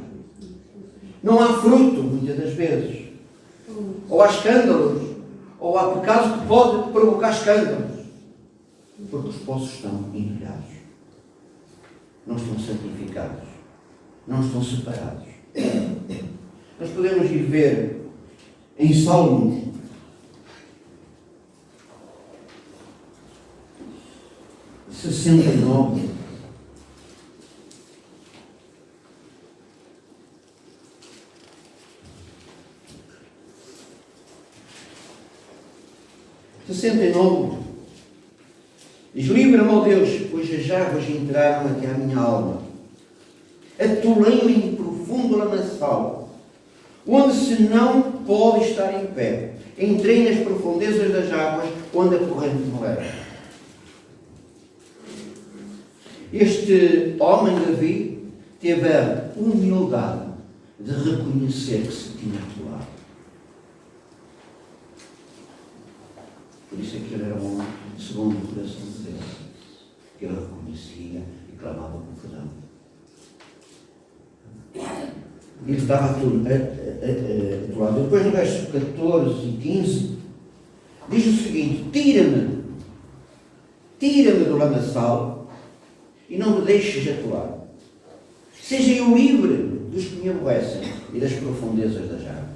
E: Não há fruto, muitas das vezes. Ou há escândalos, ou há pecados que podem provocar escândalos. Porque os poços estão entulhados. Não estão santificados. Não estão separados. Nós podemos ir ver em Salmos 69. Diz: livra-me, ó Deus, pois as águas entraram até à minha alma. Atolei-me em profundo lamaçal, onde se não pode estar em pé. Entrei nas profundezas das águas, onde a corrente me leva. Este homem, Davi, teve a humildade de reconhecer que se tinha atolado. Por isso é que ele era um homem segundo o coração de Deus, que ele reconhecia e clamava com perdão. Ele estava atolado. Depois no verso 14 e 15 diz o seguinte: tira-me do lamaçal e não me deixes atolar. Seja eu livre dos que me aborrecem e das profundezas das águas.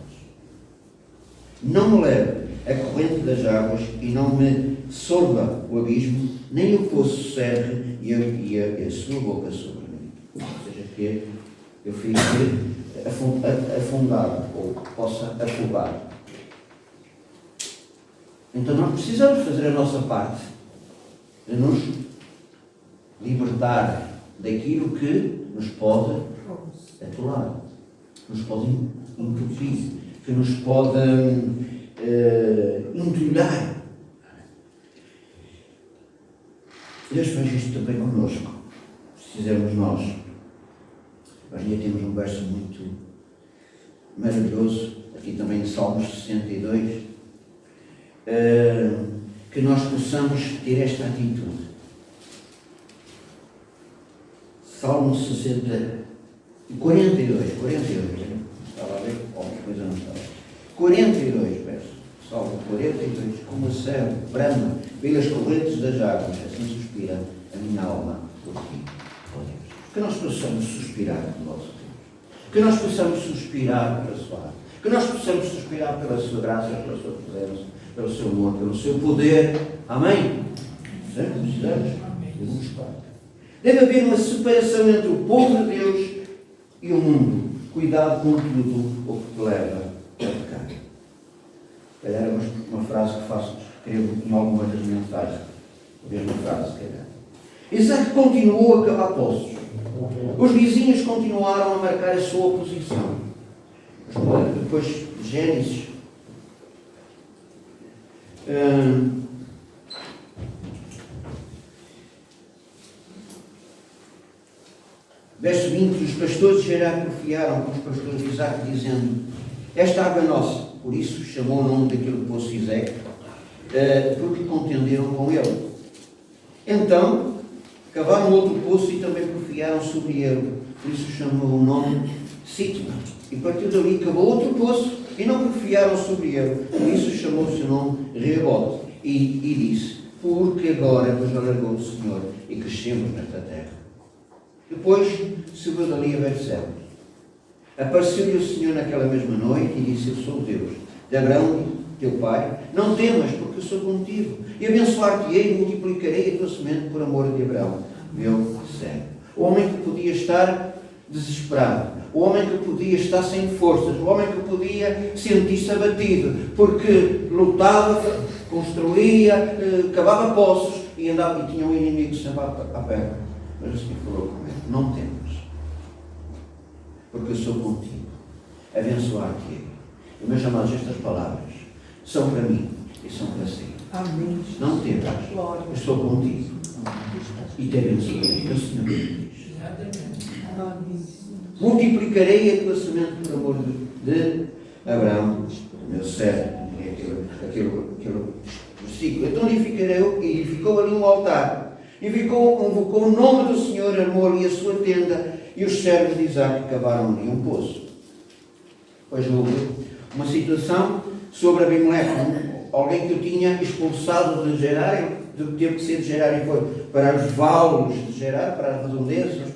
E: não me leve a corrente das águas e não me sorba o abismo, nem o poço cerre e a sua boca sobre mim. Ou seja, que eu fique afundado ou possa afogar. Então nós precisamos fazer a nossa parte de nos libertar daquilo que nos pode atolar, nos pode entupir, que nos pode entulhar. Deus faz isto também connosco, se fizermos nós. Hoje em dia temos um verso muito maravilhoso, aqui também em Salmos 62, que nós possamos ter esta atitude. Salmo 42, estava a ver? Qualquer coisa não estava. 42, verso. Salmo 42, como o céu brama pelas correntes das águas, assim suspira a minha alma por ti, ó Deus. Que nós possamos suspirar pelo nosso Deus. Que nós possamos suspirar pela sua arte. Que nós possamos suspirar pela sua graça, pela sua presença, pelo seu amor, pelo seu poder. Amém? Precisamos. Deve haver uma separação entre o povo de Deus e o mundo. Cuidado com tudo o que te leva a pecar. Calhar é uma frase que escrevo em algumas das mensagens. A mesma frase, calhar. Isaac continuou a cavar poços. Os vizinhos continuaram a marcar a sua posição. Depois de Gênesis, verso 20, os pastores de Gerar confiaram com os pastores de Isaac, dizendo: esta água é nossa. Por isso chamou o nome daquele poço Isaac, porque contenderam com ele. Então cavaram outro poço e também confiaram sobre ele. Por isso chamou o nome Sitna. E partiu dali, cavou outro poço e não confiaram sobre ele. Por isso chamou o seu nome Rehobote. E disse: porque agora nos alargou o Senhor e crescemos nesta terra. Depois subiu dali a Berseba. Apareceu-lhe o Senhor naquela mesma noite e disse: eu sou o Deus de Abraão, teu pai. Não temas, porque eu sou contigo. E abençoar-te-ei e multiplicarei a tua semente por amor de Abraão, meu servo. O homem que podia estar desesperado, o homem que podia estar sem forças, o homem que podia sentir-se abatido, porque lutava, construía, cavava poços e andava e tinha um inimigo sempre à perna. Mas o Senhor falou com ele: não temas, porque eu sou contigo. Abençoar-te-ei. E, meus amados, estas palavras são para mim e são para si.
C: Amém.
E: Não temas, eu estou contigo. E te abençoarei. É o Senhor que diz. Multiplicarei a tua semente por amor de Abraão, meu servo. Aquele versículo. Então e ficou ali um altar. E convocou o nome do Senhor, armou-lhe a sua tenda, e os servos de Isaac cavaram ali um poço. Pois houve uma situação sobre Abimeleque, alguém que o tinha expulsado de Gerar, teve que ser de Gerar e foi para os vales de Gerar, para as redondezas,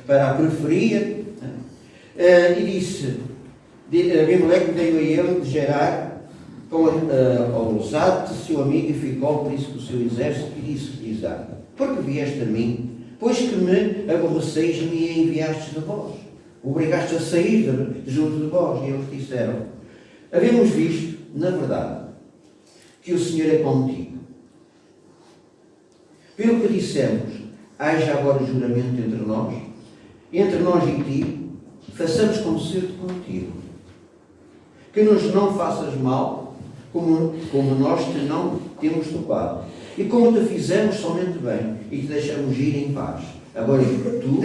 E: para a periferia, e disse: Abimeleque veio a ele de Gerar com Olzate, seu amigo, e ficou por isso com o seu exército, e disse a Isaac: porque vieste a mim, pois que me aborreceis e me enviastes de vós, obrigaste a sair de junto de vós. E eles disseram: havemos visto, na verdade, que o Senhor é contigo. Pelo que dissemos, haja agora juramento entre nós e ti, façamos concerto contigo, que nos não faças mal, como nós te não temos tocado, e como te fizemos somente bem, e te deixamos ir em paz. Agora tu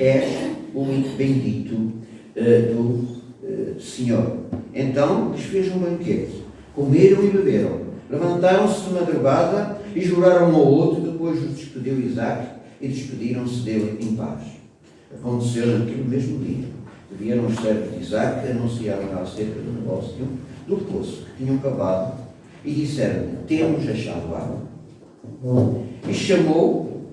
E: és o bendito do Senhor. Então lhes fez um banquete, comeram e beberam, levantaram-se de madrugada e juraram um ao outro. Depois os despediu Isaac e despediram-se dele em paz. Aconteceu naquele mesmo dia, vieram os servos de Isaac e anunciaram acerca do negócio do poço que tinham cavado e disseram: temos achado água. E chamou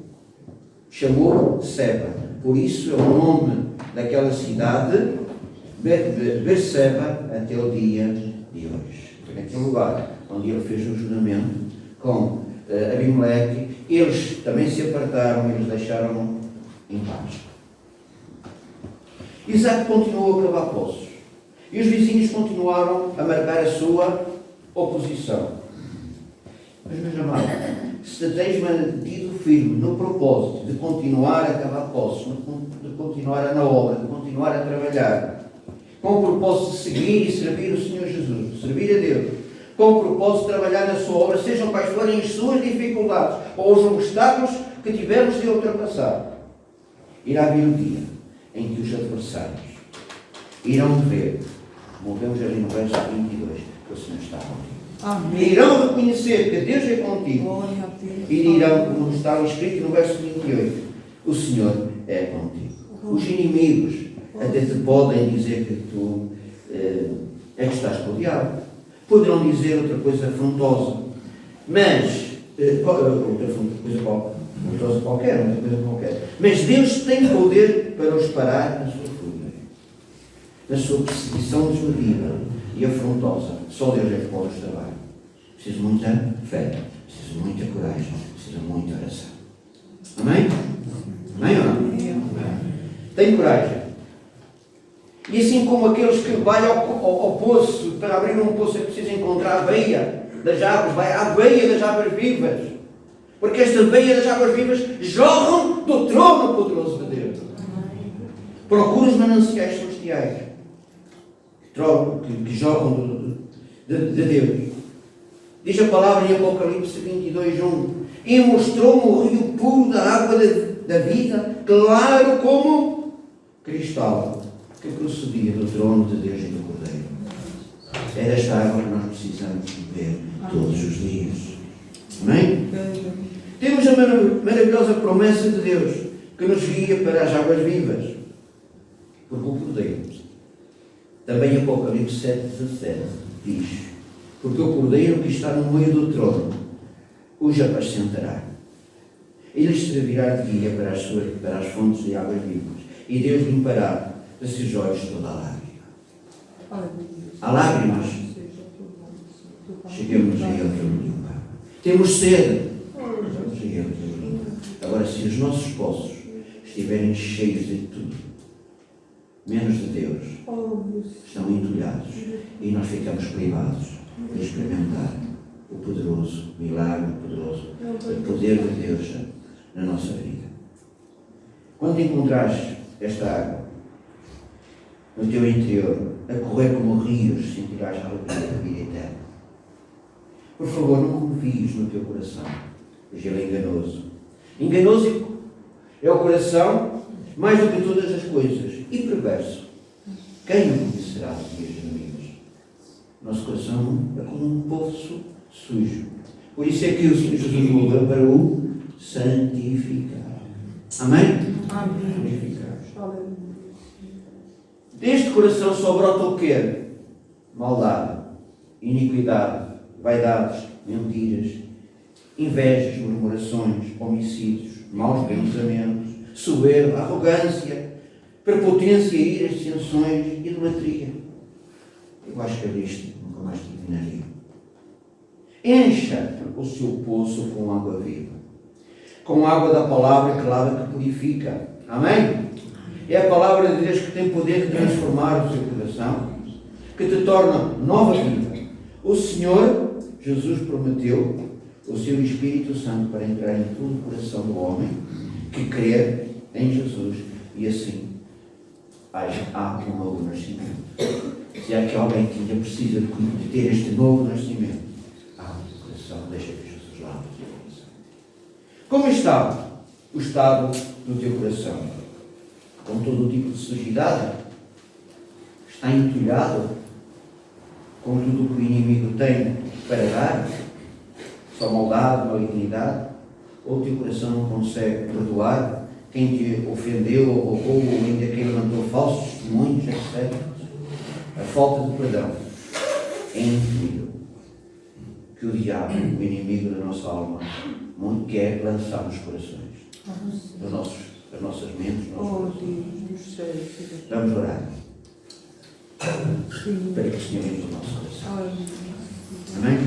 E: Seba, por isso é o nome daquela cidade, Berseba, até o dia de hoje. naquele lugar onde ele fez o juramento com Abimeleque, eles também se apartaram e eles deixaram-no em paz. Isaac continuou a cavar poços e os vizinhos continuaram a marcar a sua oposição. Mas, meus amados, se tens mantido firme no propósito de continuar a cavar poços, de continuar na obra, de continuar a trabalhar, com o propósito de seguir e servir o Senhor Jesus, de servir a Deus, com o propósito de trabalhar na sua obra, sejam quais forem as suas dificuldades ou os obstáculos que tivermos de ultrapassar, irá vir o dia em que os adversários irão ver, como vemos ali no verso 22, que o Senhor está contigo.
C: Amém.
E: Irão reconhecer que Deus é contigo
C: Glória a Deus.
E: e dirão, como está escrito no verso 28, o Senhor é contigo. Os inimigos até te podem dizer que tu é que estás com o diabo. Poderão dizer outra coisa afrontosa, mas outra coisa qualquer. Mas Deus tem poder para os parar na sua fúria, na sua perseguição desmedida e afrontosa. Só Deus é que pode os travar. Precisa de muita fé, precisa de muita coragem, precisa de muita oração. Amém? Amém ou não? Tem coragem. E assim como aqueles que vão ao poço, para abrir um poço é preciso encontrar a veia das águas, vai à veia das águas vivas. Porque esta veia das águas vivas jorram do trono poderoso de Deus. Procura os mananciais celestiais que jorram de Deus. Diz a palavra em Apocalipse 22:1: e mostrou-me o rio puro da água da vida, claro como cristal, que procedia do trono de Deus e do Cordeiro. É desta água que nós precisamos beber todos os dias. Amém? Temos a maravilhosa promessa de Deus que nos guia para as águas vivas, porque o Cordeiro. Também Apocalipse 7:17 diz: porque o Cordeiro que está no meio do trono os apacentará. Ele servirá de guia para as fontes de águas vivas, e Deus limpará de seus olhos toda a lágrima. Há lágrimas, cheguemos a Ele que Ele limpa. Temos sede, vamos a Ele que Ele limpa. Agora, se os nossos poços estiverem cheios de tudo, menos de Deus, estão entulhados, e nós ficamos privados de experimentar o poderoso milagre, o poder de Deus na nossa vida. Quando encontrares esta água no teu interior, a correr como rios, sentirás a alegria da vida eterna. Por favor, não confies no teu coração, pois ele é enganoso. Enganoso é o coração mais do que todas as coisas, e perverso. Quem o conhecerá nos dias inimigos? Nosso coração é como um poço sujo. Por isso é que o Senhor Jesus morreu para o santificar. Amém?
C: Amém.
E: Deste coração só brota o quê? Maldade, iniquidade, vaidades, mentiras, invejas, murmurações, homicídios, maus pensamentos, soberba, arrogância, prepotência, iras, dissensões, idolatria. Eu acho que isto nunca mais terminaria. Encha o seu poço com água viva, com a água da palavra que lava, que purifica. Amém? É a palavra de Deus que tem poder de transformar o seu coração, que te torna nova vida. O Senhor Jesus prometeu o seu Espírito Santo para entrar em todo o coração do homem que crê em Jesus, e assim há um novo nascimento. Se há que alguém que ainda precisa de ter este novo nascimento, abre o coração, deixa que Jesus lave o teu coração. Como está o estado do teu coração? Com todo o tipo de sujidade? Está entulhado com tudo o que o inimigo tem para dar? Só maldade, malignidade? Ou o teu coração não consegue perdoar quem te ofendeu, ou ainda quem levantou falsos testemunhos, etc.? A falta de perdão é incrível que o diabo, o inimigo da nossa alma, muito quer lançar nos corações, das nossas mentes, dos nossos corações. Vamos orar para que o Senhor limpe o nosso coração. Amém?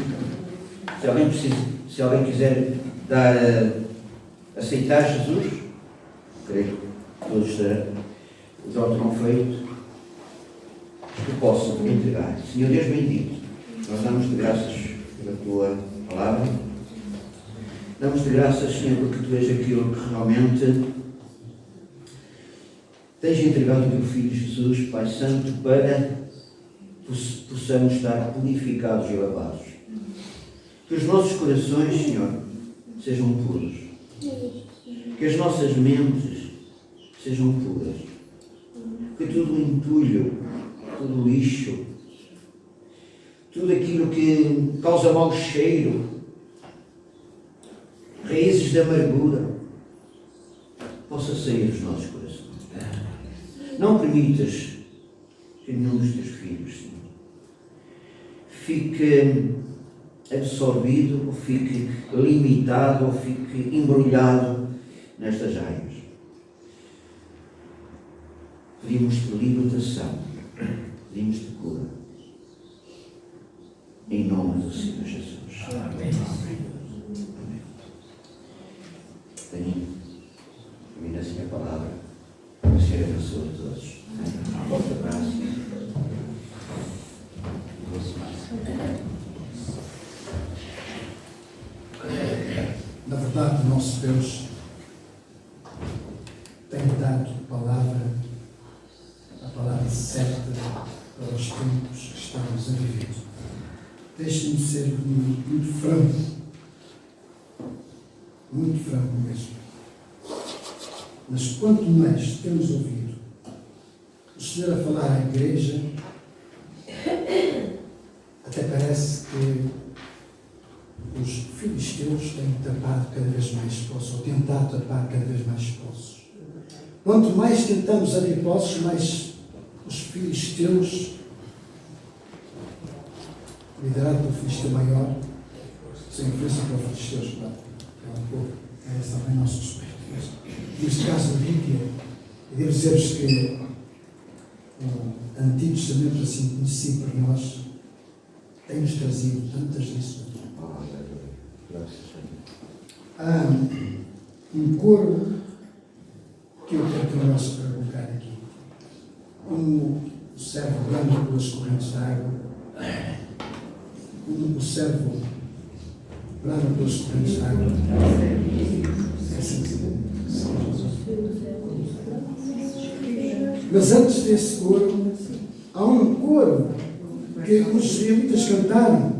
E: Se alguém quiser aceitar Jesus, creio que todos já o terão feito, que possam entregar. Senhor Deus bendito, nós damos-te graças pela tua palavra. Damos-te graças, Senhor, porque tu és aquilo que realmente tens entregado o teu Filho Jesus, Pai Santo, para que possamos estar purificados e lavados. Que os nossos corações, Senhor, sejam puros. Que as nossas mentes sejam puras. Que tudo o entulho, todo o lixo, tudo aquilo que causa mau cheiro, raízes de amargura, possa sair dos nossos corações. Não permitas que nenhum dos teus filhos, Senhor, fique absorvido, ou fique limitado, ou fique embrulhado nestas áreas. Pedimos-te libertação, pedimos-te cura. Em nome do Senhor Jesus. Amém. Tenho termina assim a palavra. O Senhor abençoe a todos. Um forte abraço. Boa semana.
B: Na verdade, o nosso Deus tem dado a palavra certa para os tempos que estamos a viver. Deixe-me ser muito franco mesmo. Mas quanto mais temos ouvido o Senhor a falar à igreja, até parece que os filisteus têm tapado cada vez mais poços, ou tentado tapar cada vez mais poços. Quanto mais tentamos abrir poços, mais os filisteus, liderado pelo filisteu maior, sem influência para os filisteus, claro, é um pouco, é também nosso respeito. Neste caso da Bíblia, eu devo dizer-vos que o Antigo Testamento, assim conhecido por nós, tem-nos trazido tantas lições. Há um coro que eu quero ter o nosso para colocar aqui. Como o servo branda pelas correntes da água, como o servo branda pelas correntes da água. É assim. Mas antes desse coro, há um coro que os israelitas cantaram.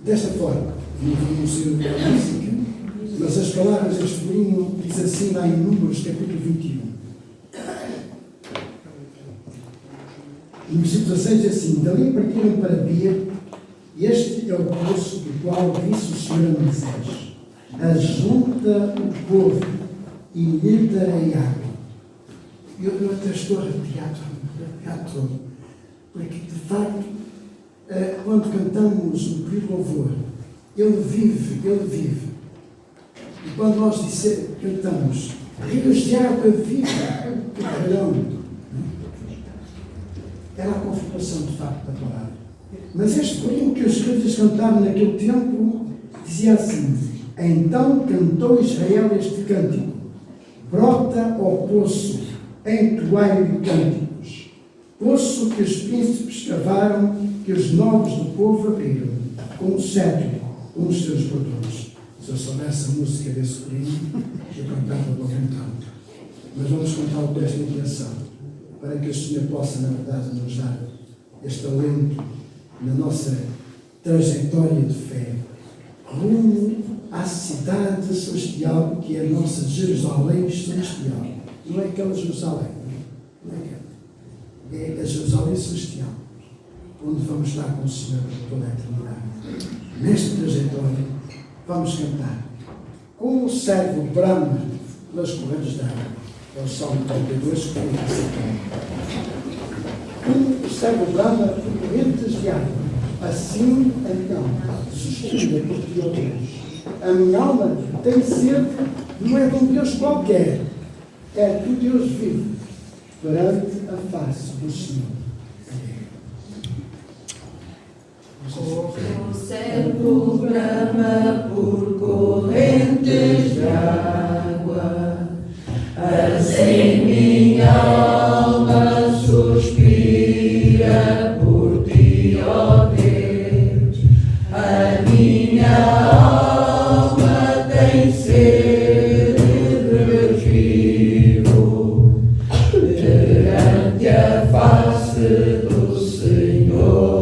B: Desta forma, não sei a música, mas as palavras deste corinho diz assim lá em Números, capítulo 21. No versículo 16 diz assim: dali partiram para Bia, e este é o poço do qual disse o Senhor a Moisés: ajunta o povo e lhe darei água. Eu até estou arrepiado todo, porque de facto, quando cantamos o período louvor, ele vive. E quando nós cantamos rios de água viva que correrão, era a confirmação de facto da palavra. Mas este corinho que os israelitas cantaram naquele tempo dizia assim: então cantou Israel este cântico: brota, ó poço, entoai de cânticos, poço que os príncipes cavaram, que os nobres do povo abriram, com o cetro, com os seus botões. Se eu soubesse a música desse corinho, eu cantava para cantar. Mas vamos cantá-lo com esta intenção, para que o Senhor possa, na verdade, nos dar este alento na nossa trajetória de fé, rumo à cidade celestial, que é a nossa Jerusalém celestial. Não é aquela Jerusalém, não é aquela. É a Jerusalém celestial, onde vamos estar com o Senhor por toda a eternidade. Nesta trajetória, vamos cantar: como o servo brama pelas correntes da água. É o Salmo 32, que foi como o servo brama por correntes de água, assim então suspira por ti, ó Deus. A minha alma tem sede, não é de um Deus qualquer, é do Deus vivo. perante a face do Senhor.
C: O servo brama por correntes de água, assim minha alma suspira por ti, ó Deus. A minha alma tem sede de Deus vivo, perante a face do Senhor.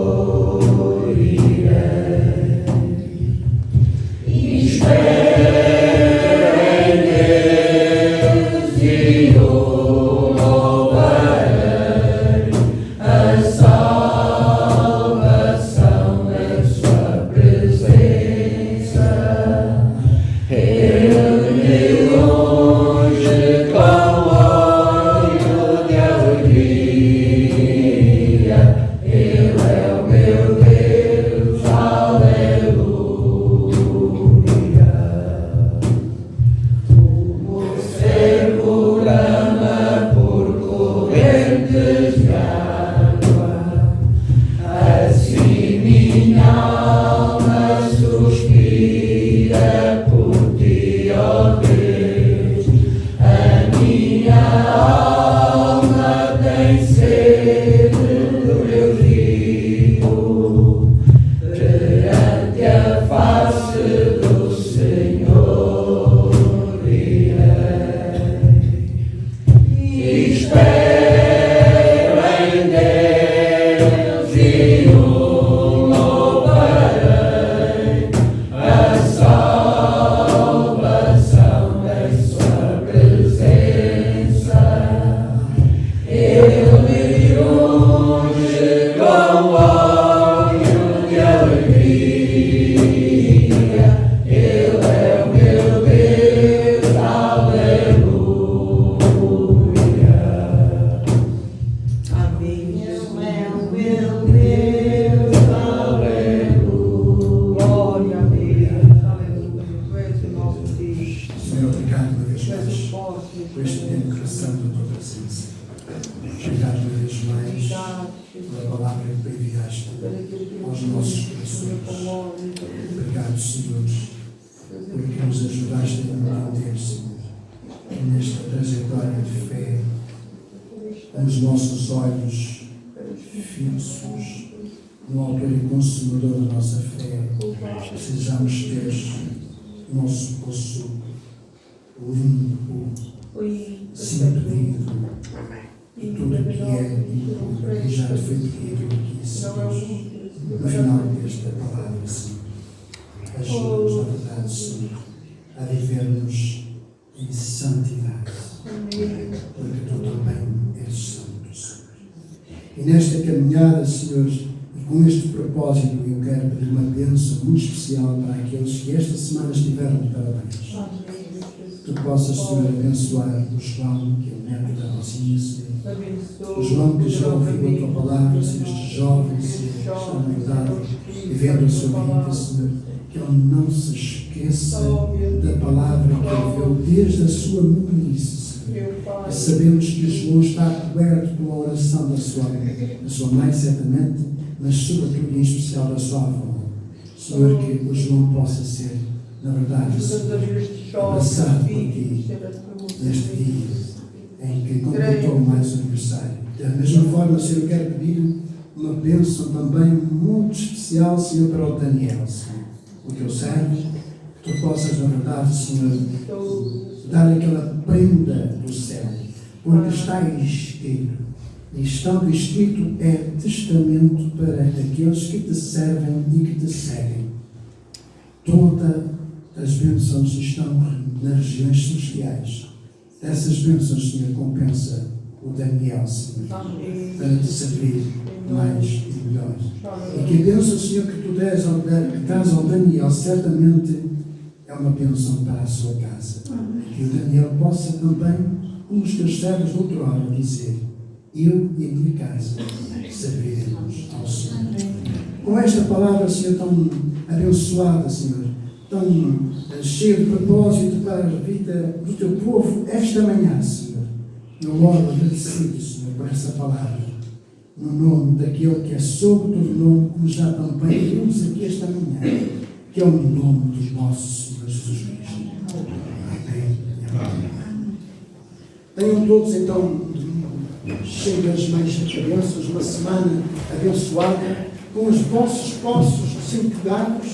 B: Os nossos olhos fixos no autor e consumador da nossa fé, precisamos ter o nosso poço limpo, cingido de tudo o que é impuro, e já foi pedido aqui, Senhor, no final desta palavra, Senhor. Ajuda-nos, na verdade, Senhor, a vivermos em santidade, porque tu também és santo, Senhor. E nesta caminhada, Senhor, e com este propósito, eu quero pedir uma bênção muito especial para aqueles que esta semana estiveram de parabéns. Tu possas, Senhor, abençoar o João, que é o neto da Rosinha, Senhor. O João que já ouviu a tua palavra, Senhor, este jovem, Senhor, que está na verdade, vivendo a sua vida, Senhor, que ele não se esqueça da palavra que ouviu desde a sua meninice, Senhor. E sabemos que João está coberto pela oração da sua mãe, certamente, mas sobretudo em especial da sua avó. Senhor, que o João possa ser, na verdade, abraçado por ti neste dia em que completou mais um aniversário. Da mesma forma, Senhor, eu quero pedir uma bênção também muito especial, Senhor, para o Daniel, Senhor, o teu servo, que tu possas, na verdade, Senhor, dar aquela prenda do céu, porque está escrito, e estando escrito é testamento para aqueles que te servem e que te seguem. Todas as bênçãos estão nas regiões celestiais. Essas bênçãos, Senhor, compensa o Daniel, Senhor, para te servir mais e melhor. E que a bênção, Senhor, que tu dás ao Daniel, certamente é uma bênção para a sua casa. Que o Daniel possa também, como os teus servos de outrora, dizer: eu e a minha casa serviremos ao Senhor. Com esta palavra, Senhor, tão abençoada, Senhor, tão cheia de propósito para a vida do teu povo, esta manhã, Senhor, Eu oro agradecido, Senhor, por essa palavra, no nome daquele que é sobre todo nome, como já também vimos aqui esta manhã, que é o nome do nosso Senhor Jesus Cristo. Amém. Amém. Tenham todos, então, cheios das mães de bênçãos, uma semana abençoada, com os vossos poços santificados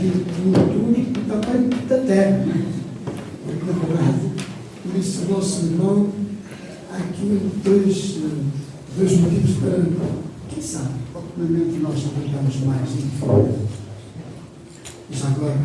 B: de tudo e também da terra. Porque, na verdade, como disse o vosso irmão, há aqui dois motivos para, quem sabe, oportunamente nós aguentamos mais em fora. Mas agora.